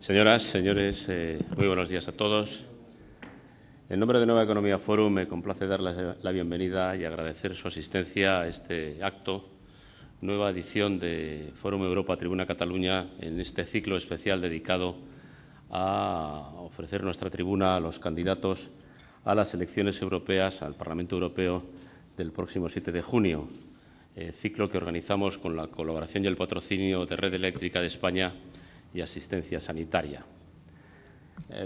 Señoras, señores, muy buenos días a todos. En nombre de Nueva Economía Forum me complace darles la bienvenida y agradecer su asistencia a este acto, nueva edición de Fórum Europa Tribuna Cataluña, en este ciclo especial dedicado a ofrecer nuestra tribuna a los candidatos a las elecciones europeas, al Parlamento Europeo del próximo 7 de junio, ciclo que organizamos con la colaboración y el patrocinio de Red Eléctrica de España y Asistencia Sanitaria.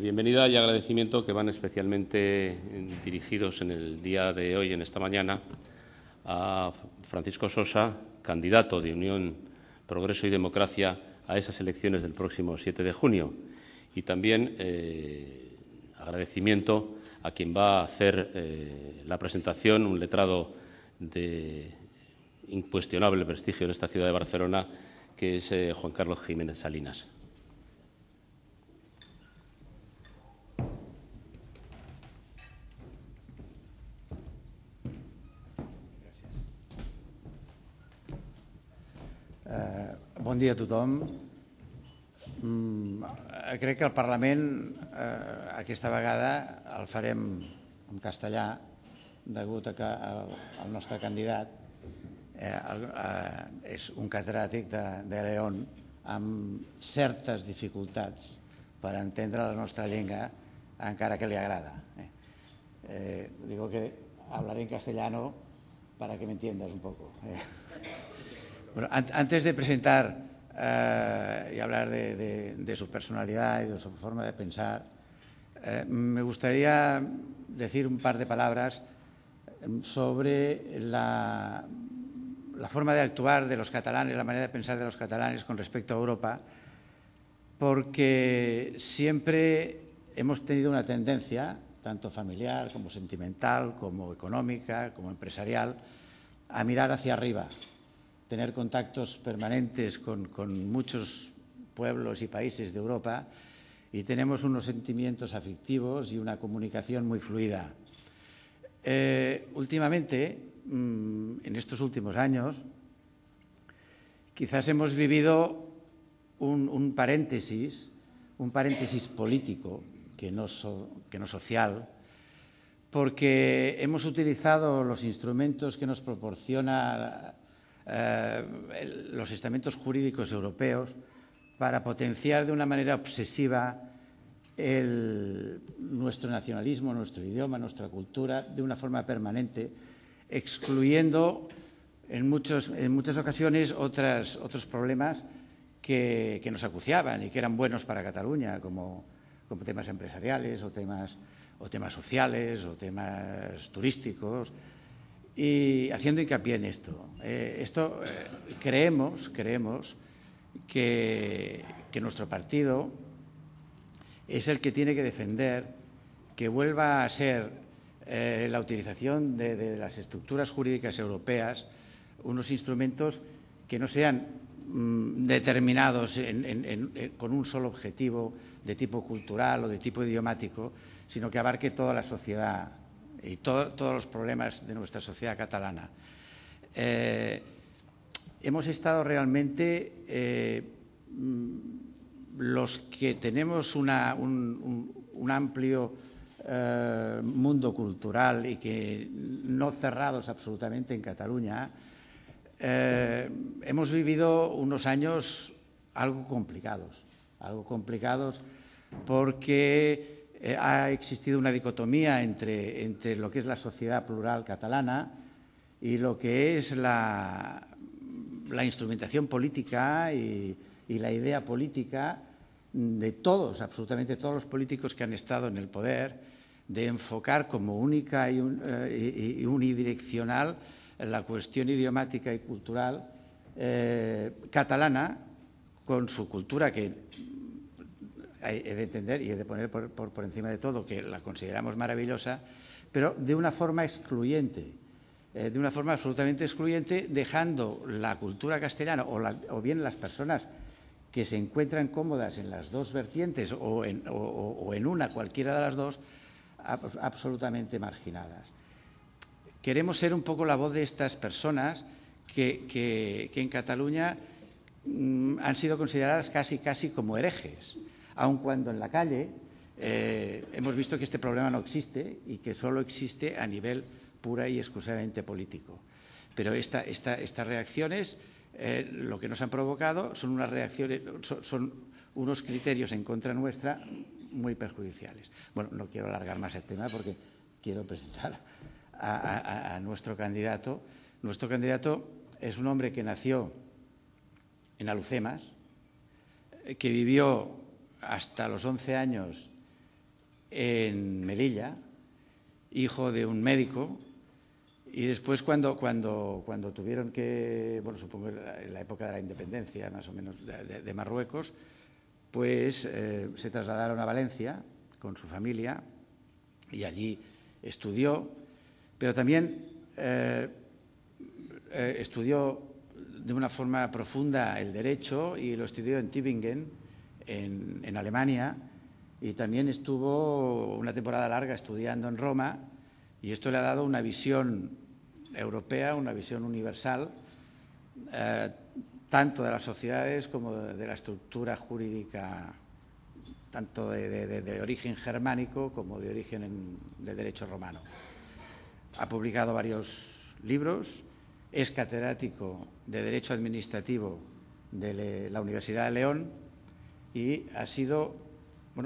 Bienvenida y agradecimiento que van especialmente dirigidos en el día de hoy, en esta mañana, a Francisco Sosa, candidato de Unión, Progreso y Democracia a esas elecciones del próximo 7 de junio. Y también agradecimiento a quien va a hacer la presentación, un letrado de incuestionable prestigio en esta ciudad de Barcelona, que es Juan Carlos Jiménez Salinas. Bon dia a tothom. Crec que el Parlament aquesta vegada el farem en castellà degut a que el nostre candidat és un catedràtic de León amb certes dificultats per entendre la nostra llengua, encara que li agrada. Digo que hablaré en castellano para que me entiendas un poco. Bueno, antes de presentar y hablar de su personalidad y de su forma de pensar, me gustaría decir un par de palabras sobre la forma de actuar de los catalanes, la manera de pensar de los catalanes con respecto a Europa, porque siempre hemos tenido una tendencia, tanto familiar como sentimental, como económica, como empresarial, a mirar hacia arriba, tener contactos permanentes con muchos pueblos y países de Europa, y tenemos unos sentimientos afectivos y una comunicación muy fluida. Últimamente, en estos últimos años, quizás hemos vivido un paréntesis político, que no social, porque hemos utilizado los instrumentos que nos proporciona los estamentos jurídicos europeos para potenciar de una manera obsesiva nuestro nacionalismo, nuestro idioma, nuestra cultura, de una forma permanente, excluyendo en muchas ocasiones otros problemas que nos acuciaban y que eran buenos para Cataluña, como temas empresariales o temas sociales o temas turísticos, y haciendo hincapié en esto. Creemos que nuestro partido es el que tiene que defender que vuelva a ser la utilización de las estructuras jurídicas europeas unos instrumentos que no sean determinados con un solo objetivo de tipo cultural o de tipo idiomático, sino que abarque toda la sociedad y todos los problemas de nuestra sociedad catalana. Hemos estado realmente los que tenemos un amplio mundo cultural y que no cerrados absolutamente en Cataluña, hemos vivido unos años algo complicados porque ha existido una dicotomía entre lo que es la sociedad plural catalana y lo que es la instrumentación política y la idea política de todos, absolutamente todos los políticos que han estado en el poder, de enfocar como única y unidireccional la cuestión idiomática y cultural catalana, con su cultura que he de entender y he de poner por encima de todo que la consideramos maravillosa, pero de una forma excluyente, de una forma absolutamente excluyente, dejando la cultura castellana o bien las personas que se encuentran cómodas en las dos vertientes o en una, cualquiera de las dos, absolutamente marginadas. Queremos ser un poco la voz de estas personas que en Cataluña han sido consideradas casi como herejes, aun cuando en la calle hemos visto que este problema no existe y que solo existe a nivel pura y exclusivamente político. Pero estas reacciones lo que nos han provocado son unas reacciones, son unos criterios en contra nuestra muy perjudiciales. Bueno, no quiero alargar más el tema porque quiero presentar a nuestro candidato. Nuestro candidato es un hombre que nació en Alhucemas, que vivió hasta los 11 años en Melilla, hijo de un médico, y después cuando tuvieron que, bueno, supongo en la época de la independencia, más o menos, de Marruecos, pues se trasladaron a Valencia con su familia y allí estudió, pero también estudió de una forma profunda el derecho y lo estudió en Tübingen, en Alemania, y también estuvo una temporada larga estudiando en Roma, y esto le ha dado una visión europea, una visión universal, tanto de las sociedades como de la estructura jurídica, tanto de origen germánico como de origen de derecho romano. Ha publicado varios libros, es catedrático de Derecho Administrativo de la Universidad de León y ha sido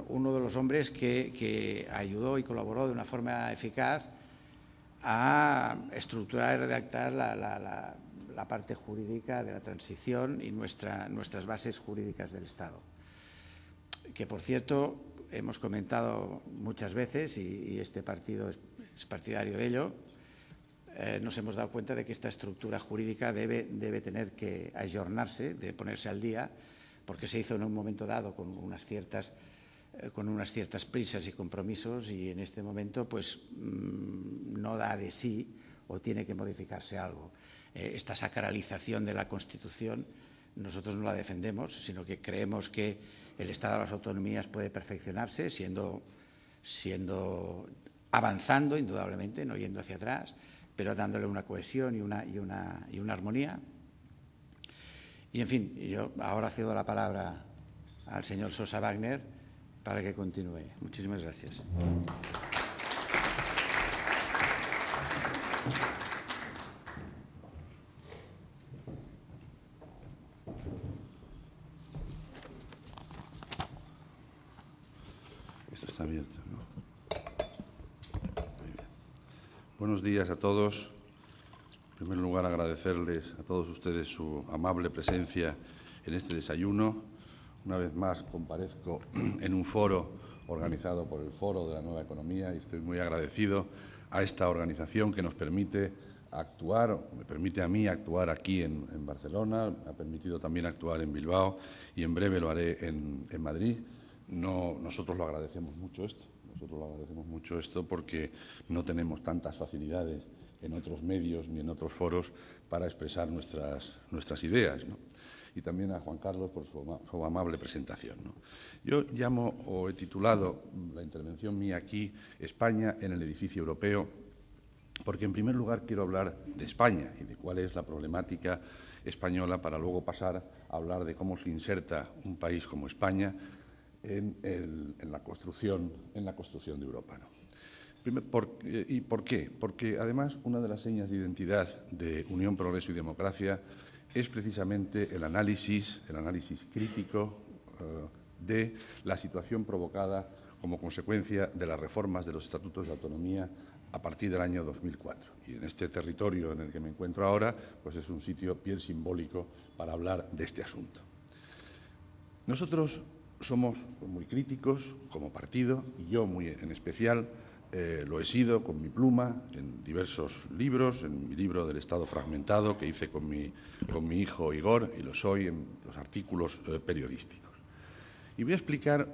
uno de los hombres que ayudó y colaboró de una forma eficaz a estructurar y redactar la parte jurídica de la transición y nuestras bases jurídicas del Estado. Que, por cierto, hemos comentado muchas veces, y este partido es partidario de ello, nos hemos dado cuenta de que esta estructura jurídica debe tener que ayornarse, de ponerse al día, porque se hizo en un momento dado con unas ciertas prisas y compromisos, y en este momento pues no da de sí o tiene que modificarse algo. Esta sacralización de la Constitución nosotros no la defendemos, sino que creemos que el Estado de las autonomías puede perfeccionarse avanzando indudablemente, no yendo hacia atrás, pero dándole una cohesión y una armonía. Y, en fin, yo ahora cedo la palabra al señor Sosa Wagner para que continúe. Muchísimas gracias. Esto está abierto, ¿no? Muy bien. Buenos días a todos. En primer lugar, agradecerles a todos ustedes su amable presencia en este desayuno. Una vez más comparezco en un foro organizado por el Foro de la Nueva Economía y estoy muy agradecido a esta organización que nos permite actuar, me permite a mí actuar aquí en Barcelona, me ha permitido también actuar en Bilbao y en breve lo haré en Madrid. Nosotros lo agradecemos mucho esto porque no tenemos tantas facilidades en otros medios ni en otros foros para expresar nuestras ideas, ¿no? Y también a Juan Carlos por su amable presentación, ¿no? Yo llamo o he titulado la intervención mía aquí España en el edificio europeo porque, en primer lugar, quiero hablar de España y de cuál es la problemática española para luego pasar a hablar de cómo se inserta un país como España en la construcción de Europa, ¿no? ¿Y por qué? Porque, además, una de las señas de identidad de Unión, Progreso y Democracia es precisamente el análisis crítico de la situación provocada como consecuencia de las reformas de los estatutos de autonomía a partir del año 2004. Y en este territorio en el que me encuentro ahora, pues es un sitio bien simbólico para hablar de este asunto. Nosotros somos muy críticos como partido, y yo muy en especial lo he sido con mi pluma en diversos libros, en mi libro del Estado fragmentado que hice con mi hijo Igor, y lo soy en los artículos periodísticos. Y voy a explicar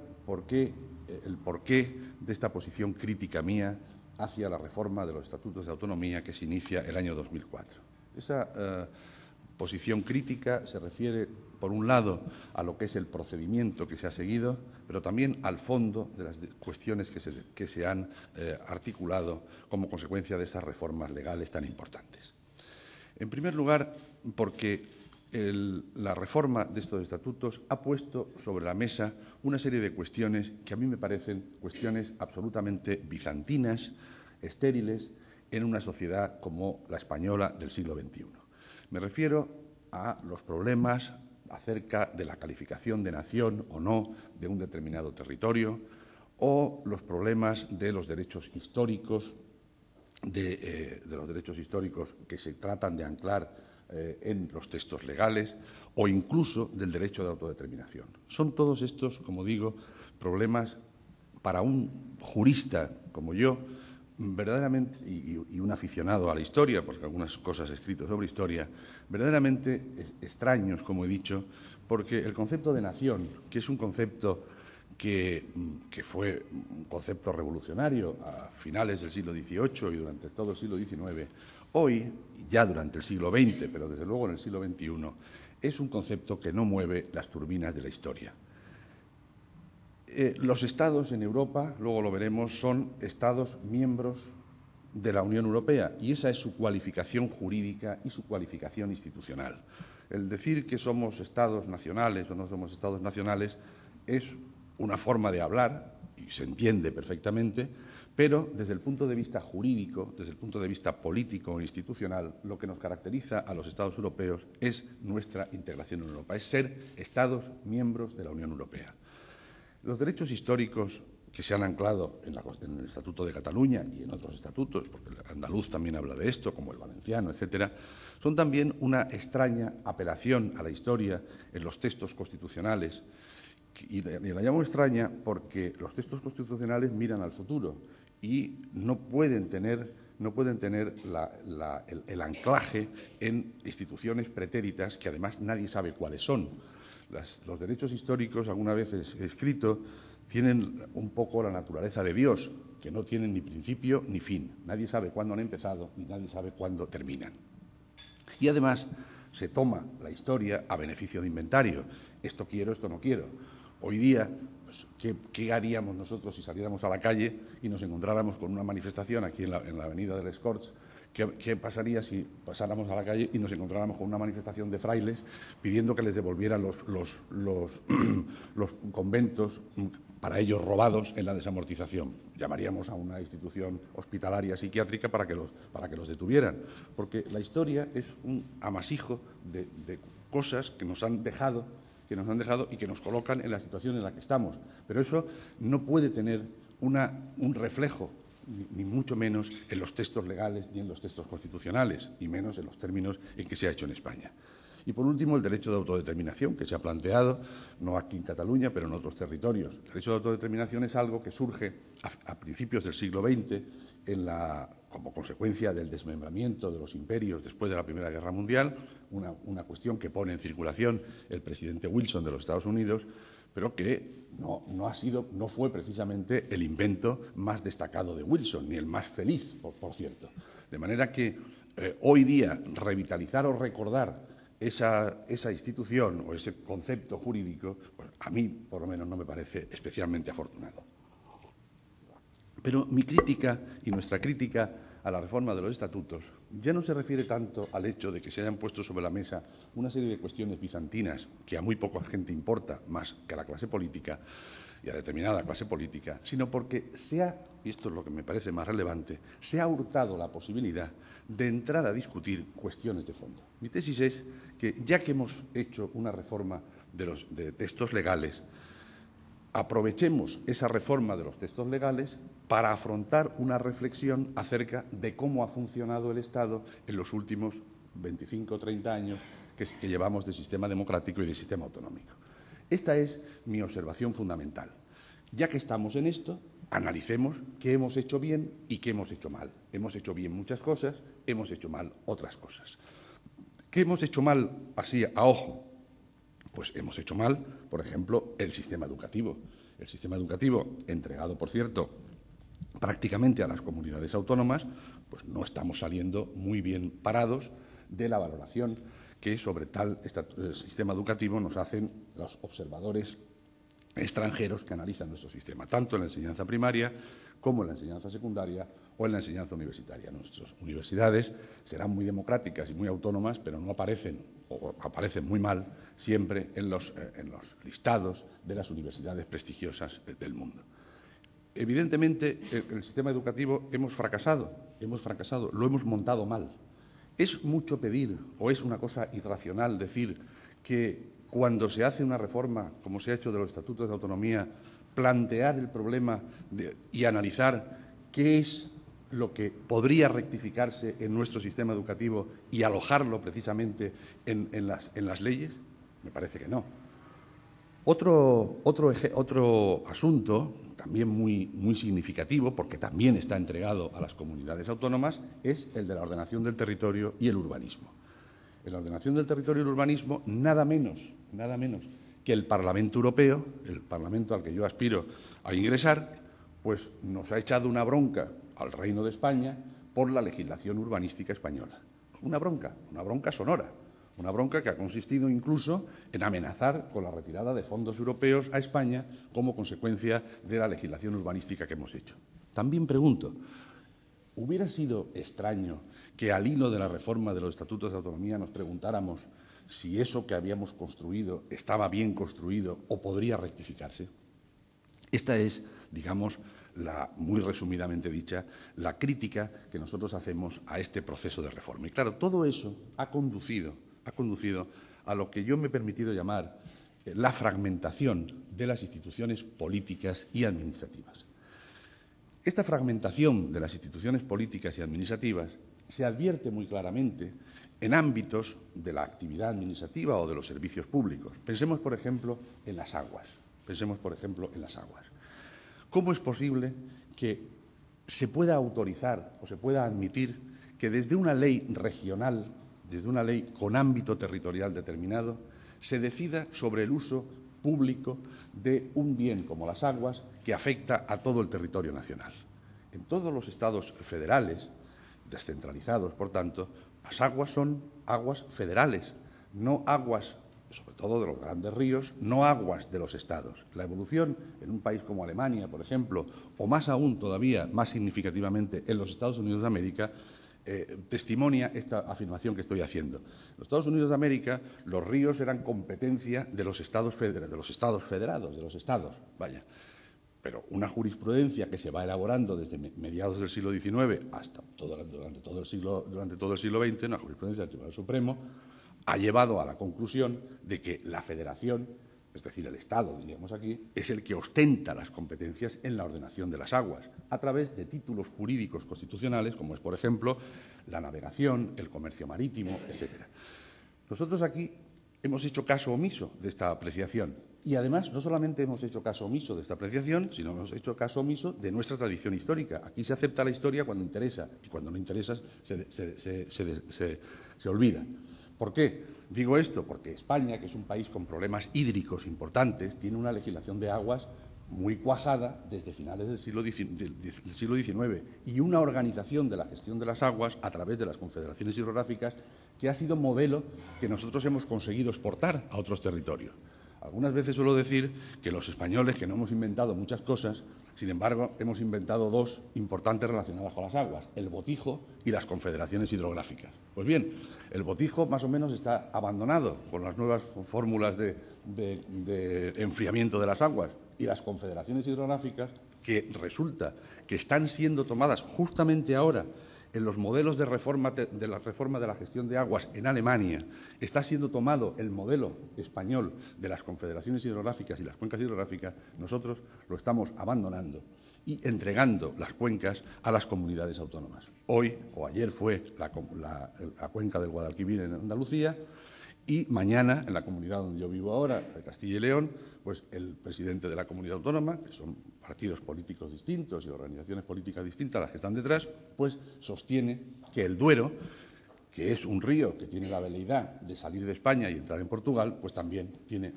el porqué de esta posición crítica mía hacia la reforma de los estatutos de autonomía que se inicia el año 2004. Esa posición crítica se refiere, por un lado, a lo que es el procedimiento que se ha seguido, pero también al fondo de las cuestiones que se han articulado como consecuencia de esas reformas legales tan importantes. En primer lugar, porque la reforma de estos estatutos ha puesto sobre la mesa una serie de cuestiones que a mí me parecen cuestiones absolutamente bizantinas, estériles, en una sociedad como la española del siglo XXI. Me refiero a los problemas acerca de la calificación de nación o no de un determinado territorio, o los problemas de los derechos históricos, de los derechos históricos que se tratan de anclar en los textos legales, o incluso del derecho de autodeterminación. Son todos estos, como digo, problemas para un jurista como yo, verdaderamente, y un aficionado a la historia, porque algunas cosas he escrito sobre historia, verdaderamente extraños, como he dicho, porque el concepto de nación, que es un concepto que fue un concepto revolucionario a finales del siglo XVIII y durante todo el siglo XIX, hoy, ya durante el siglo XX, pero desde luego en el siglo XXI, es un concepto que no mueve las turbinas de la historia. Los Estados en Europa, luego lo veremos, son Estados miembros de la Unión Europea y esa es su cualificación jurídica y su cualificación institucional. El decir que somos Estados nacionales o no somos Estados nacionales es una forma de hablar y se entiende perfectamente, pero desde el punto de vista jurídico, desde el punto de vista político e institucional, lo que nos caracteriza a los Estados europeos es nuestra integración en Europa, es ser Estados miembros de la Unión Europea. Los derechos históricos que se han anclado en el Estatuto de Cataluña y en otros estatutos, porque el andaluz también habla de esto, como el valenciano, etcétera, son también una extraña apelación a la historia en los textos constitucionales. Y la llamo extraña porque los textos constitucionales miran al futuro y no pueden tener el anclaje en instituciones pretéritas que además nadie sabe cuáles son. Los derechos históricos, alguna vez he escrito, tienen un poco la naturaleza de Dios, que no tienen ni principio ni fin. Nadie sabe cuándo han empezado y nadie sabe cuándo terminan. Y además se toma la historia a beneficio de inventario. Esto quiero, esto no quiero. Hoy día, pues, ¿qué haríamos nosotros si saliéramos a la calle y nos encontráramos con una manifestación aquí en la avenida de Les Corts? ¿Qué pasaría si pasáramos a la calle y nos encontráramos con una manifestación de frailes pidiendo que les devolvieran los conventos para ellos robados en la desamortización? Llamaríamos a una institución hospitalaria psiquiátrica para que los detuvieran, porque la historia es un amasijo de cosas que nos han dejado y que nos colocan en la situación en la que estamos. Pero eso no puede tener un reflejo, ni mucho menos en los textos legales ni en los textos constitucionales, ni menos en los términos en que se ha hecho en España. Y, por último, el derecho de autodeterminación, que se ha planteado, no aquí en Cataluña, pero en otros territorios. El derecho de autodeterminación es algo que surge a principios del siglo XX como consecuencia del desmembramiento de los imperios después de la Primera Guerra Mundial, una cuestión que pone en circulación el presidente Wilson de los Estados Unidos, pero que no fue precisamente el invento más destacado de Wilson, ni el más feliz, por cierto. De manera que hoy día revitalizar o recordar esa institución o ese concepto jurídico, pues a mí, por lo menos, no me parece especialmente afortunado. Pero mi crítica y nuestra crítica a la reforma de los estatutos ya no se refiere tanto al hecho de que se hayan puesto sobre la mesa una serie de cuestiones bizantinas que a muy poca gente importa más que a la clase política y a determinada clase política, sino porque y esto es lo que me parece más relevante, se ha hurtado la posibilidad de entrar a discutir cuestiones de fondo. Mi tesis es que ya que hemos hecho una reforma de textos legales, aprovechemos esa reforma de los textos legales para afrontar una reflexión acerca de cómo ha funcionado el Estado en los últimos 25 o 30 años que llevamos de sistema democrático y de sistema autonómico. Esta es mi observación fundamental. Ya que estamos en esto, analicemos qué hemos hecho bien y qué hemos hecho mal. Hemos hecho bien muchas cosas, hemos hecho mal otras cosas. ¿Qué hemos hecho mal así a ojo? Pues hemos hecho mal, por ejemplo, el sistema educativo. El sistema educativo, entregado, por cierto, prácticamente a las comunidades autónomas, pues no estamos saliendo muy bien parados de la valoración que sobre tal sistema educativo nos hacen los observadores extranjeros que analizan nuestro sistema, tanto en la enseñanza primaria como en la enseñanza secundaria o en la enseñanza universitaria. Nuestras universidades serán muy democráticas y muy autónomas, pero no aparecen, o aparecen muy mal, siempre en los listados de las universidades prestigiosas del mundo. Evidentemente, el sistema educativo hemos fracasado, lo hemos montado mal. ¿Es mucho pedir o es una cosa irracional decir que cuando se hace una reforma, como se ha hecho de los estatutos de autonomía, plantear el problema y analizar qué es lo que podría rectificarse en nuestro sistema educativo y alojarlo precisamente en las leyes? Me parece que no. Otro asunto, también muy significativo, porque también está entregado a las comunidades autónomas, es el de la ordenación del territorio y el urbanismo. En la ordenación del territorio y el urbanismo, nada menos que el Parlamento Europeo, el Parlamento al que yo aspiro a ingresar, pues nos ha echado una bronca al Reino de España por la legislación urbanística española. Una bronca sonora, una bronca que ha consistido incluso en amenazar con la retirada de fondos europeos a España como consecuencia de la legislación urbanística que hemos hecho. También pregunto, ¿hubiera sido extraño que al hilo de la reforma de los estatutos de autonomía nos preguntáramos si eso que habíamos construido estaba bien construido o podría rectificarse? Esta es, digamos, muy resumidamente dicha, la crítica que nosotros hacemos a este proceso de reforma. Y claro, todo eso ha conducido a lo que yo me he permitido llamar la fragmentación de las instituciones políticas y administrativas. Esta fragmentación de las instituciones políticas y administrativas se advierte muy claramente en ámbitos de la actividad administrativa o de los servicios públicos. Pensemos, por ejemplo, en las aguas. ¿Cómo es posible que se pueda autorizar o se pueda admitir que desde una ley regional, desde una ley con ámbito territorial determinado, se decida sobre el uso público de un bien como las aguas que afecta a todo el territorio nacional? En todos los estados federales, descentralizados, por tanto, las aguas son aguas federales, no aguas, sobre todo de los grandes ríos, no aguas de los estados. La evolución en un país como Alemania, por ejemplo, o más aún todavía, más significativamente, en los Estados Unidos de América, testimonia esta afirmación que estoy haciendo. En los Estados Unidos de América, los ríos eran competencia de los estados federados, de los estados, vaya. Pero una jurisprudencia que se va elaborando desde mediados del siglo XIX hasta durante todo el siglo XX, una jurisprudencia del Tribunal Supremo, ha llevado a la conclusión de que la federación, es decir, el Estado, diríamos aquí, es el que ostenta las competencias en la ordenación de las aguas, a través de títulos jurídicos constitucionales, como es, por ejemplo, la navegación, el comercio marítimo, etc. Nosotros aquí hemos hecho caso omiso de esta apreciación. Y además, no solamente hemos hecho caso omiso de esta apreciación, sino hemos hecho caso omiso de nuestra tradición histórica. Aquí se acepta la historia cuando interesa y cuando no interesa se olvida. ¿Por qué? Digo esto porque España, que es un país con problemas hídricos importantes, tiene una legislación de aguas muy cuajada desde finales del siglo XIX y una organización de la gestión de las aguas a través de las confederaciones hidrográficas que ha sido modelo que nosotros hemos conseguido exportar a otros territorios. Algunas veces suelo decir que los españoles, que no hemos inventado muchas cosas, sin embargo, hemos inventado dos importantes relacionadas con las aguas, el botijo y las confederaciones hidrográficas. Pues bien, el botijo más o menos está abandonado por las nuevas fórmulas de enfriamiento de las aguas y las confederaciones hidrográficas, que resulta que están siendo tomadas justamente ahora en los modelos de la reforma de la gestión de aguas en Alemania, está siendo tomado el modelo español de las confederaciones hidrográficas y las cuencas hidrográficas, nosotros lo estamos abandonando y entregando las cuencas a las comunidades autónomas. Hoy o ayer fue la cuenca del Guadalquivir en Andalucía y mañana, en la comunidad donde yo vivo ahora, de Castilla y León, pues el presidente de la comunidad autónoma, que son partidos políticos distintos y organizaciones políticas distintas las que están detrás, pues sostiene que el Duero, que es un río que tiene la veleidad de salir de España y entrar en Portugal, pues también tiene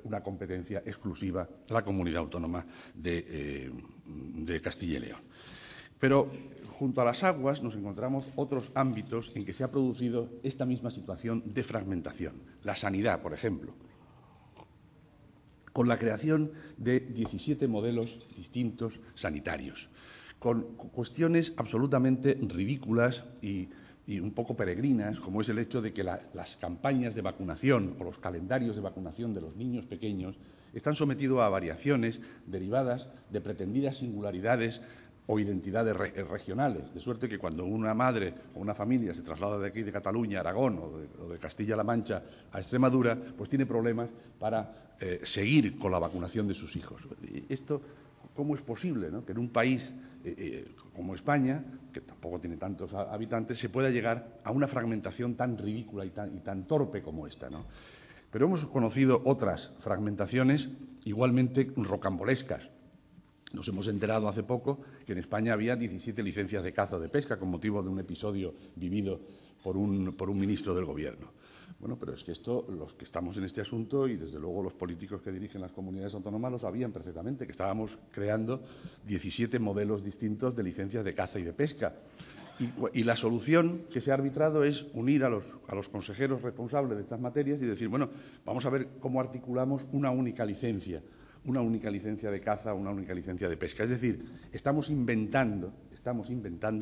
una competencia exclusiva la comunidad autónoma de Castilla y León. Pero junto a las aguas nos encontramos otros ámbitos en que se ha producido esta misma situación de fragmentación. La sanidad, por ejemplo, con la creación de 17 modelos distintos sanitarios, con cuestiones absolutamente ridículas y un poco peregrinas, como es el hecho de que las campañas de vacunación o los calendarios de vacunación de los niños pequeños están sometidos a variaciones derivadas de pretendidas singularidades o identidades regionales, de suerte que cuando una madre o una familia se traslada de aquí, de Cataluña, a Aragón o de Castilla-La Mancha a Extremadura, pues tiene problemas para seguir con la vacunación de sus hijos. Esto, ¿cómo es posible, ¿no?, que en un país como España, que tampoco tiene tantos habitantes, se pueda llegar a una fragmentación tan ridícula y tan torpe como esta, ¿no? Pero hemos conocido otras fragmentaciones igualmente rocambolescas. Nos hemos enterado hace poco que en España había 17 licencias de caza o de pesca con motivo de un episodio vivido por un ministro del Gobierno. Bueno, pero es que esto, los que estamos en este asunto y desde luego los políticos que dirigen las comunidades autónomas lo sabían perfectamente, que estábamos creando 17 modelos distintos de licencias de caza y de pesca. Y la solución que se ha arbitrado es unir a los consejeros responsables de estas materias y decir, bueno, vamos a ver cómo articulamos una única licencia de caza, una única licencia de pesca. Es decir, estamos inventando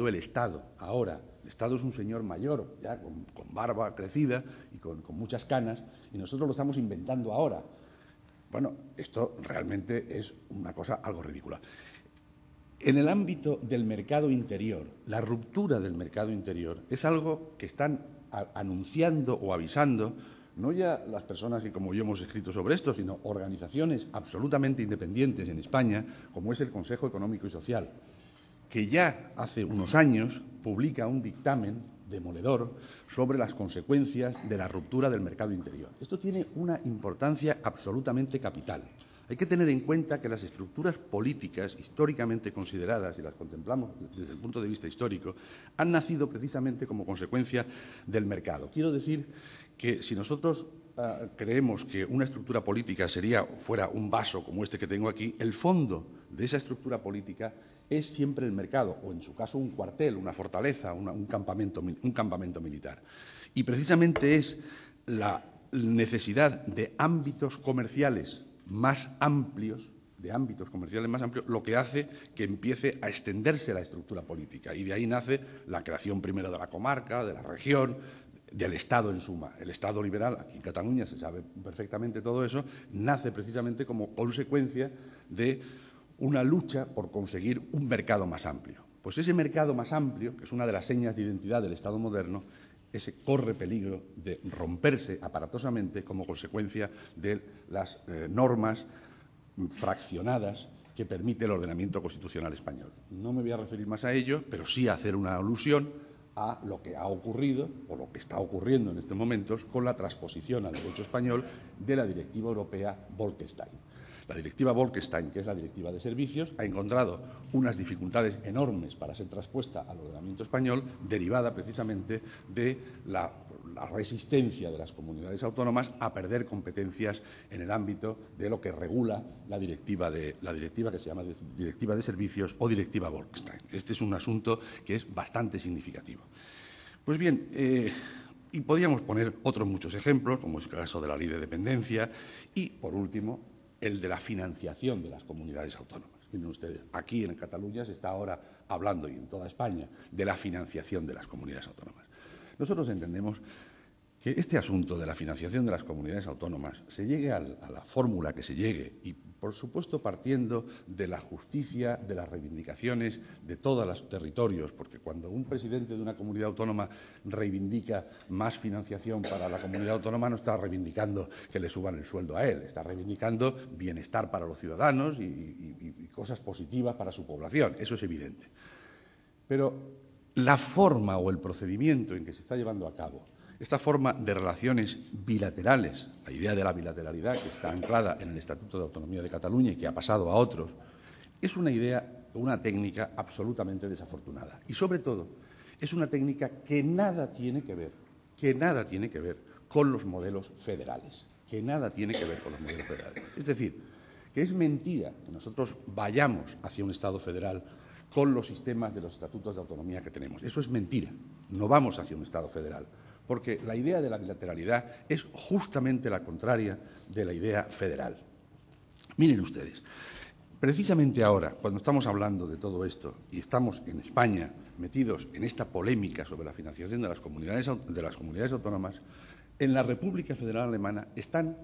el Estado ahora. El Estado es un señor mayor, ya con barba crecida y con muchas canas, y nosotros lo estamos inventando ahora. Bueno, esto realmente es una cosa algo ridícula. En el ámbito del mercado interior, la ruptura del mercado interior es algo que están anunciando o avisando no ya las personas que, como yo, hemos escrito sobre esto, sino organizaciones absolutamente independientes en España, como es el Consejo Económico y Social, que ya hace unos años publica un dictamen demoledor sobre las consecuencias de la ruptura del mercado interior. Esto tiene una importancia absolutamente capital. Hay que tener en cuenta que las estructuras políticas históricamente consideradas, y las contemplamos desde el punto de vista histórico, han nacido precisamente como consecuencia del mercado. Quiero decir que si nosotros creemos que una estructura política fuera un vaso como este que tengo aquí, el fondo de esa estructura política es siempre el mercado, o en su caso un cuartel, una fortaleza, un campamento militar. Y precisamente es la necesidad de ámbitos comerciales más amplios, lo que hace que empiece a extenderse la estructura política. Y de ahí nace la creación primero de la comarca, de la región, del Estado en suma. El Estado liberal, aquí en Cataluña se sabe perfectamente todo eso, nace precisamente como consecuencia de una lucha por conseguir un mercado más amplio. Pues ese mercado más amplio, que es una de las señas de identidad del Estado moderno, ese corre peligro de romperse aparatosamente como consecuencia de las normas fraccionadas que permite el ordenamiento constitucional español. No me voy a referir más a ello, pero sí a hacer una alusión a lo que ha ocurrido o lo que está ocurriendo en estos momentos con la transposición al derecho español de la Directiva Europea Bolkestein. La Directiva Bolkestein, que es la Directiva de Servicios, ha encontrado unas dificultades enormes para ser traspuesta al ordenamiento español, derivada precisamente de la resistencia de las comunidades autónomas a perder competencias en el ámbito de lo que regula la directiva que se llama Directiva de Servicios o Directiva Bolkestein. Este es un asunto que es bastante significativo. Pues bien, y podríamos poner otros muchos ejemplos, como es el caso de la Ley de Dependencia y, por último, el de la financiación de las comunidades autónomas. Miren ustedes, aquí en Cataluña se está ahora hablando, y en toda España, de la financiación de las comunidades autónomas. Nosotros entendemos que este asunto de la financiación de las comunidades autónomas se llegue a la fórmula que se llegue y, por supuesto, partiendo de la justicia, de las reivindicaciones de todos los territorios, porque cuando un presidente de una comunidad autónoma reivindica más financiación para la comunidad autónoma no está reivindicando que le suban el sueldo a él, está reivindicando bienestar para los ciudadanos y cosas positivas para su población, eso es evidente. Pero la forma o el procedimiento en que se está llevando a cabo esta forma de relaciones bilaterales, la idea de la bilateralidad que está anclada en el Estatuto de Autonomía de Cataluña y que ha pasado a otros, es una idea, una técnica absolutamente desafortunada. Y, sobre todo, es una técnica que nada tiene que ver con los modelos federales, Es decir, que es mentira que nosotros vayamos hacia un Estado federal con los sistemas de los estatutos de autonomía que tenemos. Eso es mentira. No vamos hacia un Estado federal, porque la idea de la bilateralidad es justamente la contraria de la idea federal. Miren ustedes, Precisamente ahora, cuando estamos hablando de todo esto y estamos en España metidos en esta polémica sobre la financiación de las comunidades autónomas, en la República Federal Alemana están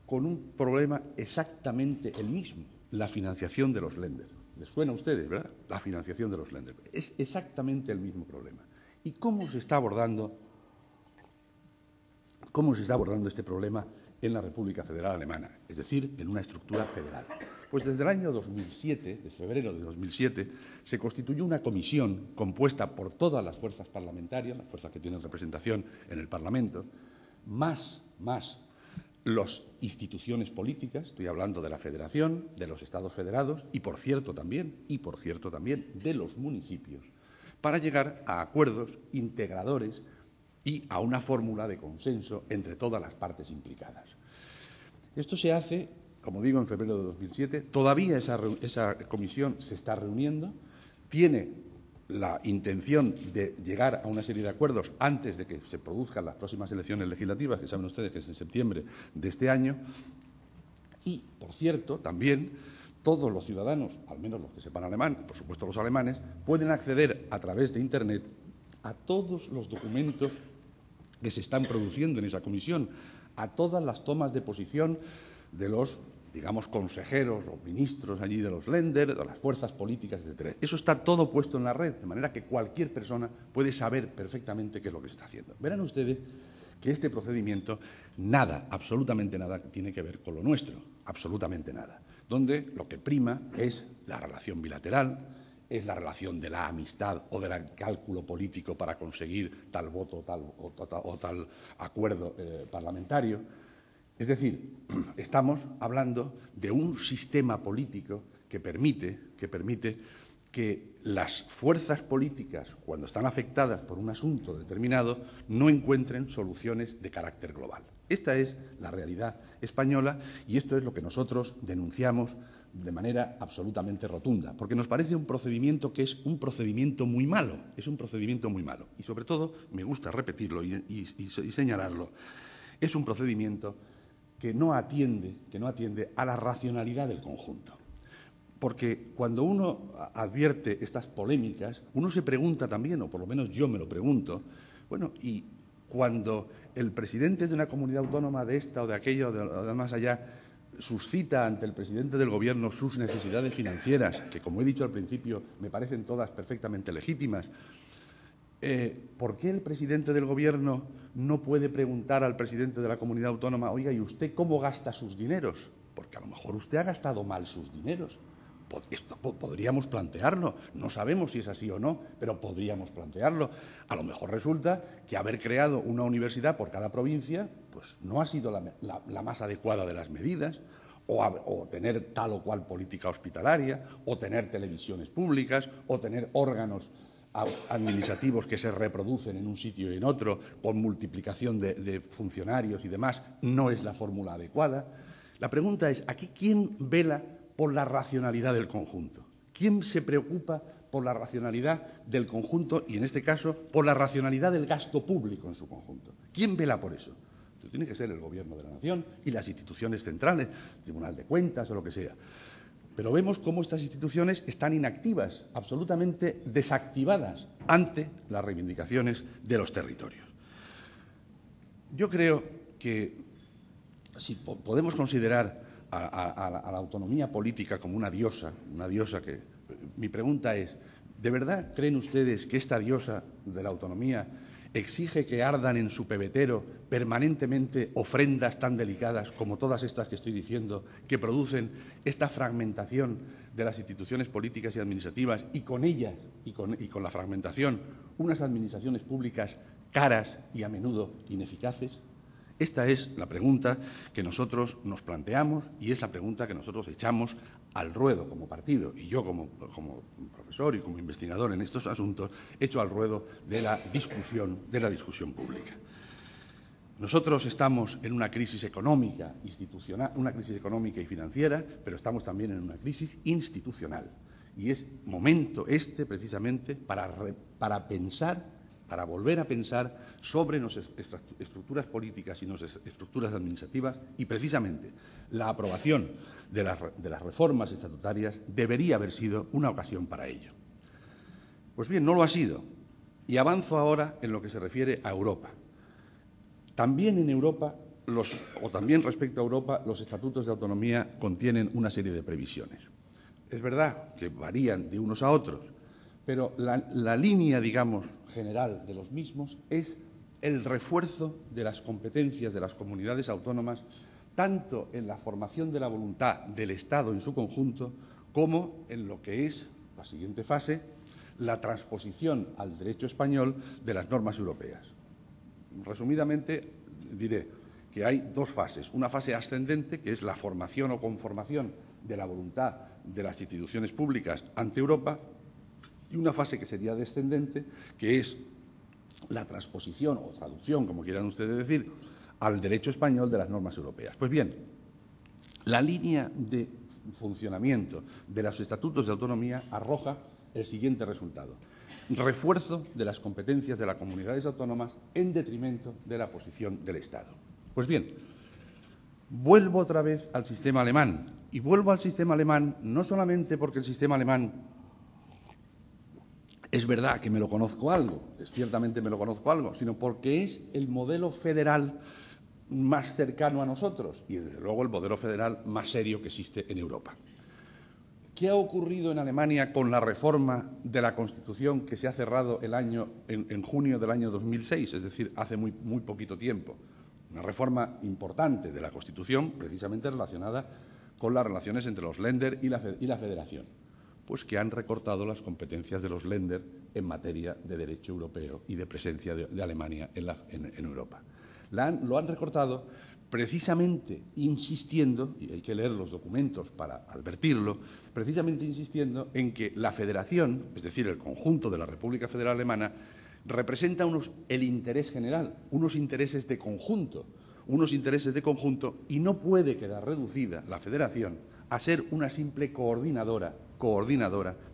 con un problema exactamente el mismo, la financiación de los Länder. ¿Les suena a ustedes, verdad? La financiación de los Länder. Es exactamente el mismo problema. ¿Y cómo se está abordando este problema en la República Federal Alemana? Es decir, en una estructura federal. Pues desde el año 2007, de febrero de 2007, se constituyó una comisión compuesta por todas las fuerzas parlamentarias, las fuerzas que tienen representación en el Parlamento, más las instituciones políticas, estoy hablando de la Federación, de los Estados federados y, por cierto, también de los municipios, para llegar a acuerdos integradores y a una fórmula de consenso entre todas las partes implicadas. Esto se hace, como digo, en febrero de 2007. Todavía esa comisión se está reuniendo, tiene la intención de llegar a una serie de acuerdos antes de que se produzcan las próximas elecciones legislativas, que saben ustedes que es en septiembre de este año. Y, por cierto, también todos los ciudadanos, al menos los que sepan alemán, por supuesto los alemanes, pueden acceder a través de Internet a todos los documentos que se están produciendo en esa comisión, a todas las tomas de posición de los, digamos, consejeros o ministros allí de los Länder, de las fuerzas políticas, etc. Eso está todo puesto en la red, de manera que cualquier persona puede saber perfectamente qué es lo que se está haciendo. Verán ustedes que este procedimiento nada, absolutamente nada, tiene que ver con lo nuestro, absolutamente nada, donde lo que prima es la relación bilateral, es la relación de la amistad o del cálculo político para conseguir tal voto o tal acuerdo parlamentario. Es decir, estamos hablando de un sistema político que permite que las fuerzas políticas, cuando están afectadas por un asunto determinado, no encuentren soluciones de carácter global. Esta es la realidad española y esto es lo que nosotros denunciamos de manera absolutamente rotunda, porque nos parece un procedimiento que es un procedimiento muy malo, es un procedimiento muy malo. Y, sobre todo, me gusta repetirlo y señalarlo, es un procedimiento que no atiende a la racionalidad del conjunto. Porque cuando uno advierte estas polémicas, uno se pregunta también, o por lo menos yo me lo pregunto, bueno, y cuando el presidente de una comunidad autónoma de esta o de aquella o de más allá suscita ante el presidente del Gobierno sus necesidades financieras, que, como he dicho al principio, me parecen todas perfectamente legítimas, ¿por qué el presidente del Gobierno no puede preguntar al presidente de la comunidad autónoma, oiga, ¿y usted cómo gasta sus dineros? Porque a lo mejor usted ha gastado mal sus dineros. Esto podríamos plantearlo. No sabemos si es así o no, pero podríamos plantearlo. A lo mejor resulta que haber creado una universidad por cada provincia pues no ha sido la más adecuada de las medidas, o tener tal o cual política hospitalaria, o tener televisiones públicas, o tener órganos administrativos que se reproducen en un sitio y en otro, con multiplicación de funcionarios y demás, no es la fórmula adecuada. La pregunta es, ¿aquí quién vela por la racionalidad del conjunto? ¿Quién se preocupa por la racionalidad del conjunto y, en este caso, por la racionalidad del gasto público en su conjunto? ¿Quién vela por eso? Tiene que ser el Gobierno de la Nación y las instituciones centrales, el Tribunal de Cuentas o lo que sea. Pero vemos cómo estas instituciones están inactivas, absolutamente desactivadas ante las reivindicaciones de los territorios. Yo creo que si podemos considerar a la autonomía política como una diosa que… Mi pregunta es, ¿de verdad creen ustedes que esta diosa de la autonomía exige que ardan en su pebetero permanentemente ofrendas tan delicadas como todas estas que estoy diciendo, que producen esta fragmentación de las instituciones políticas y administrativas y con ellas y con la fragmentación unas administraciones públicas caras y a menudo ineficaces? Esta es la pregunta que nosotros nos planteamos y es la pregunta que nosotros echamos al ruedo como partido. Y yo como profesor y como investigador en estos asuntos echo al ruedo de la discusión pública. Nosotros estamos en una crisis económica institucional, una crisis económica y financiera, pero estamos también en una crisis institucional. Y es momento precisamente para pensar para volver a pensar sobre nuestras estructuras políticas y nuestras estructuras administrativas, y precisamente la aprobación de las reformas estatutarias debería haber sido una ocasión para ello. Pues bien, no lo ha sido. Y avanzo ahora en lo que se refiere a Europa. También en Europa, también respecto a Europa, los estatutos de autonomía contienen una serie de previsiones. Es verdad que varían de unos a otros, pero la línea, digamos, general de los mismos es el refuerzo de las competencias de las comunidades autónomas, tanto en la formación de la voluntad del Estado en su conjunto, como en lo que es la siguiente fase, la transposición al derecho español de las normas europeas. Resumidamente, diré que hay dos fases. Una fase ascendente, que es la formación o conformación de la voluntad de las instituciones públicas ante Europa, y una fase que sería descendente, que es la transposición o traducción, como quieran ustedes decir, al derecho español de las normas europeas. Pues bien, la línea de funcionamiento de los estatutos de autonomía arroja el siguiente resultado: refuerzo de las competencias de las comunidades autónomas en detrimento de la posición del Estado. Pues bien, vuelvo otra vez al sistema alemán, y vuelvo al sistema alemán no solamente porque el sistema alemán es verdad que me lo conozco algo, ciertamente me lo conozco algo, sino porque es el modelo federal más cercano a nosotros y, desde luego, el modelo federal más serio que existe en Europa. ¿Qué ha ocurrido en Alemania con la reforma de la Constitución que se ha cerrado en junio del año 2006, es decir, hace muy poquito tiempo? Una reforma importante de la Constitución, precisamente relacionada con las relaciones entre los Länder y la Federación. Pues que han recortado las competencias de los Länder en materia de derecho europeo y de presencia de Alemania en Europa. Lo han recortado precisamente insistiendo, y hay que leer los documentos para advertirlo, precisamente insistiendo en que la Federación, es decir, el conjunto de la República Federal Alemana, representa el interés general, unos intereses de conjunto, y no puede quedar reducida la Federación a ser una simple coordinadora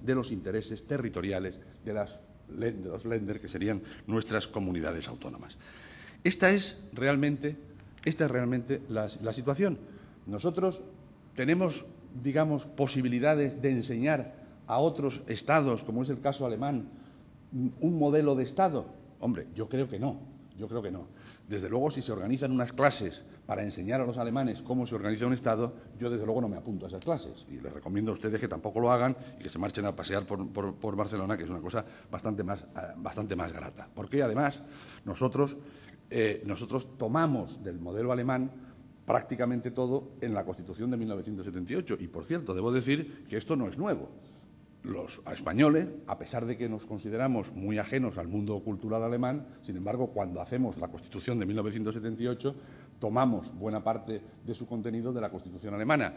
de los intereses territoriales de los Länder, que serían nuestras comunidades autónomas. Esta es realmente la situación. Nosotros tenemos, digamos, posibilidades de enseñar a otros estados, como es el caso alemán, un modelo de Estado. Hombre, yo creo que no. Desde luego, si se organizan unas clases para enseñar a los alemanes cómo se organiza un Estado, yo desde luego no me apunto a esas clases. Y les recomiendo a ustedes que tampoco lo hagan y que se marchen a pasear por Barcelona, que es una cosa bastante más grata. Porque además nosotros tomamos del modelo alemán prácticamente todo en la Constitución de 1978. Y, por cierto, debo decir que esto no es nuevo. Los españoles, a pesar de que nos consideramos muy ajenos al mundo cultural alemán, sin embargo, cuando hacemos la Constitución de 1978, tomamos buena parte de su contenido de la Constitución alemana.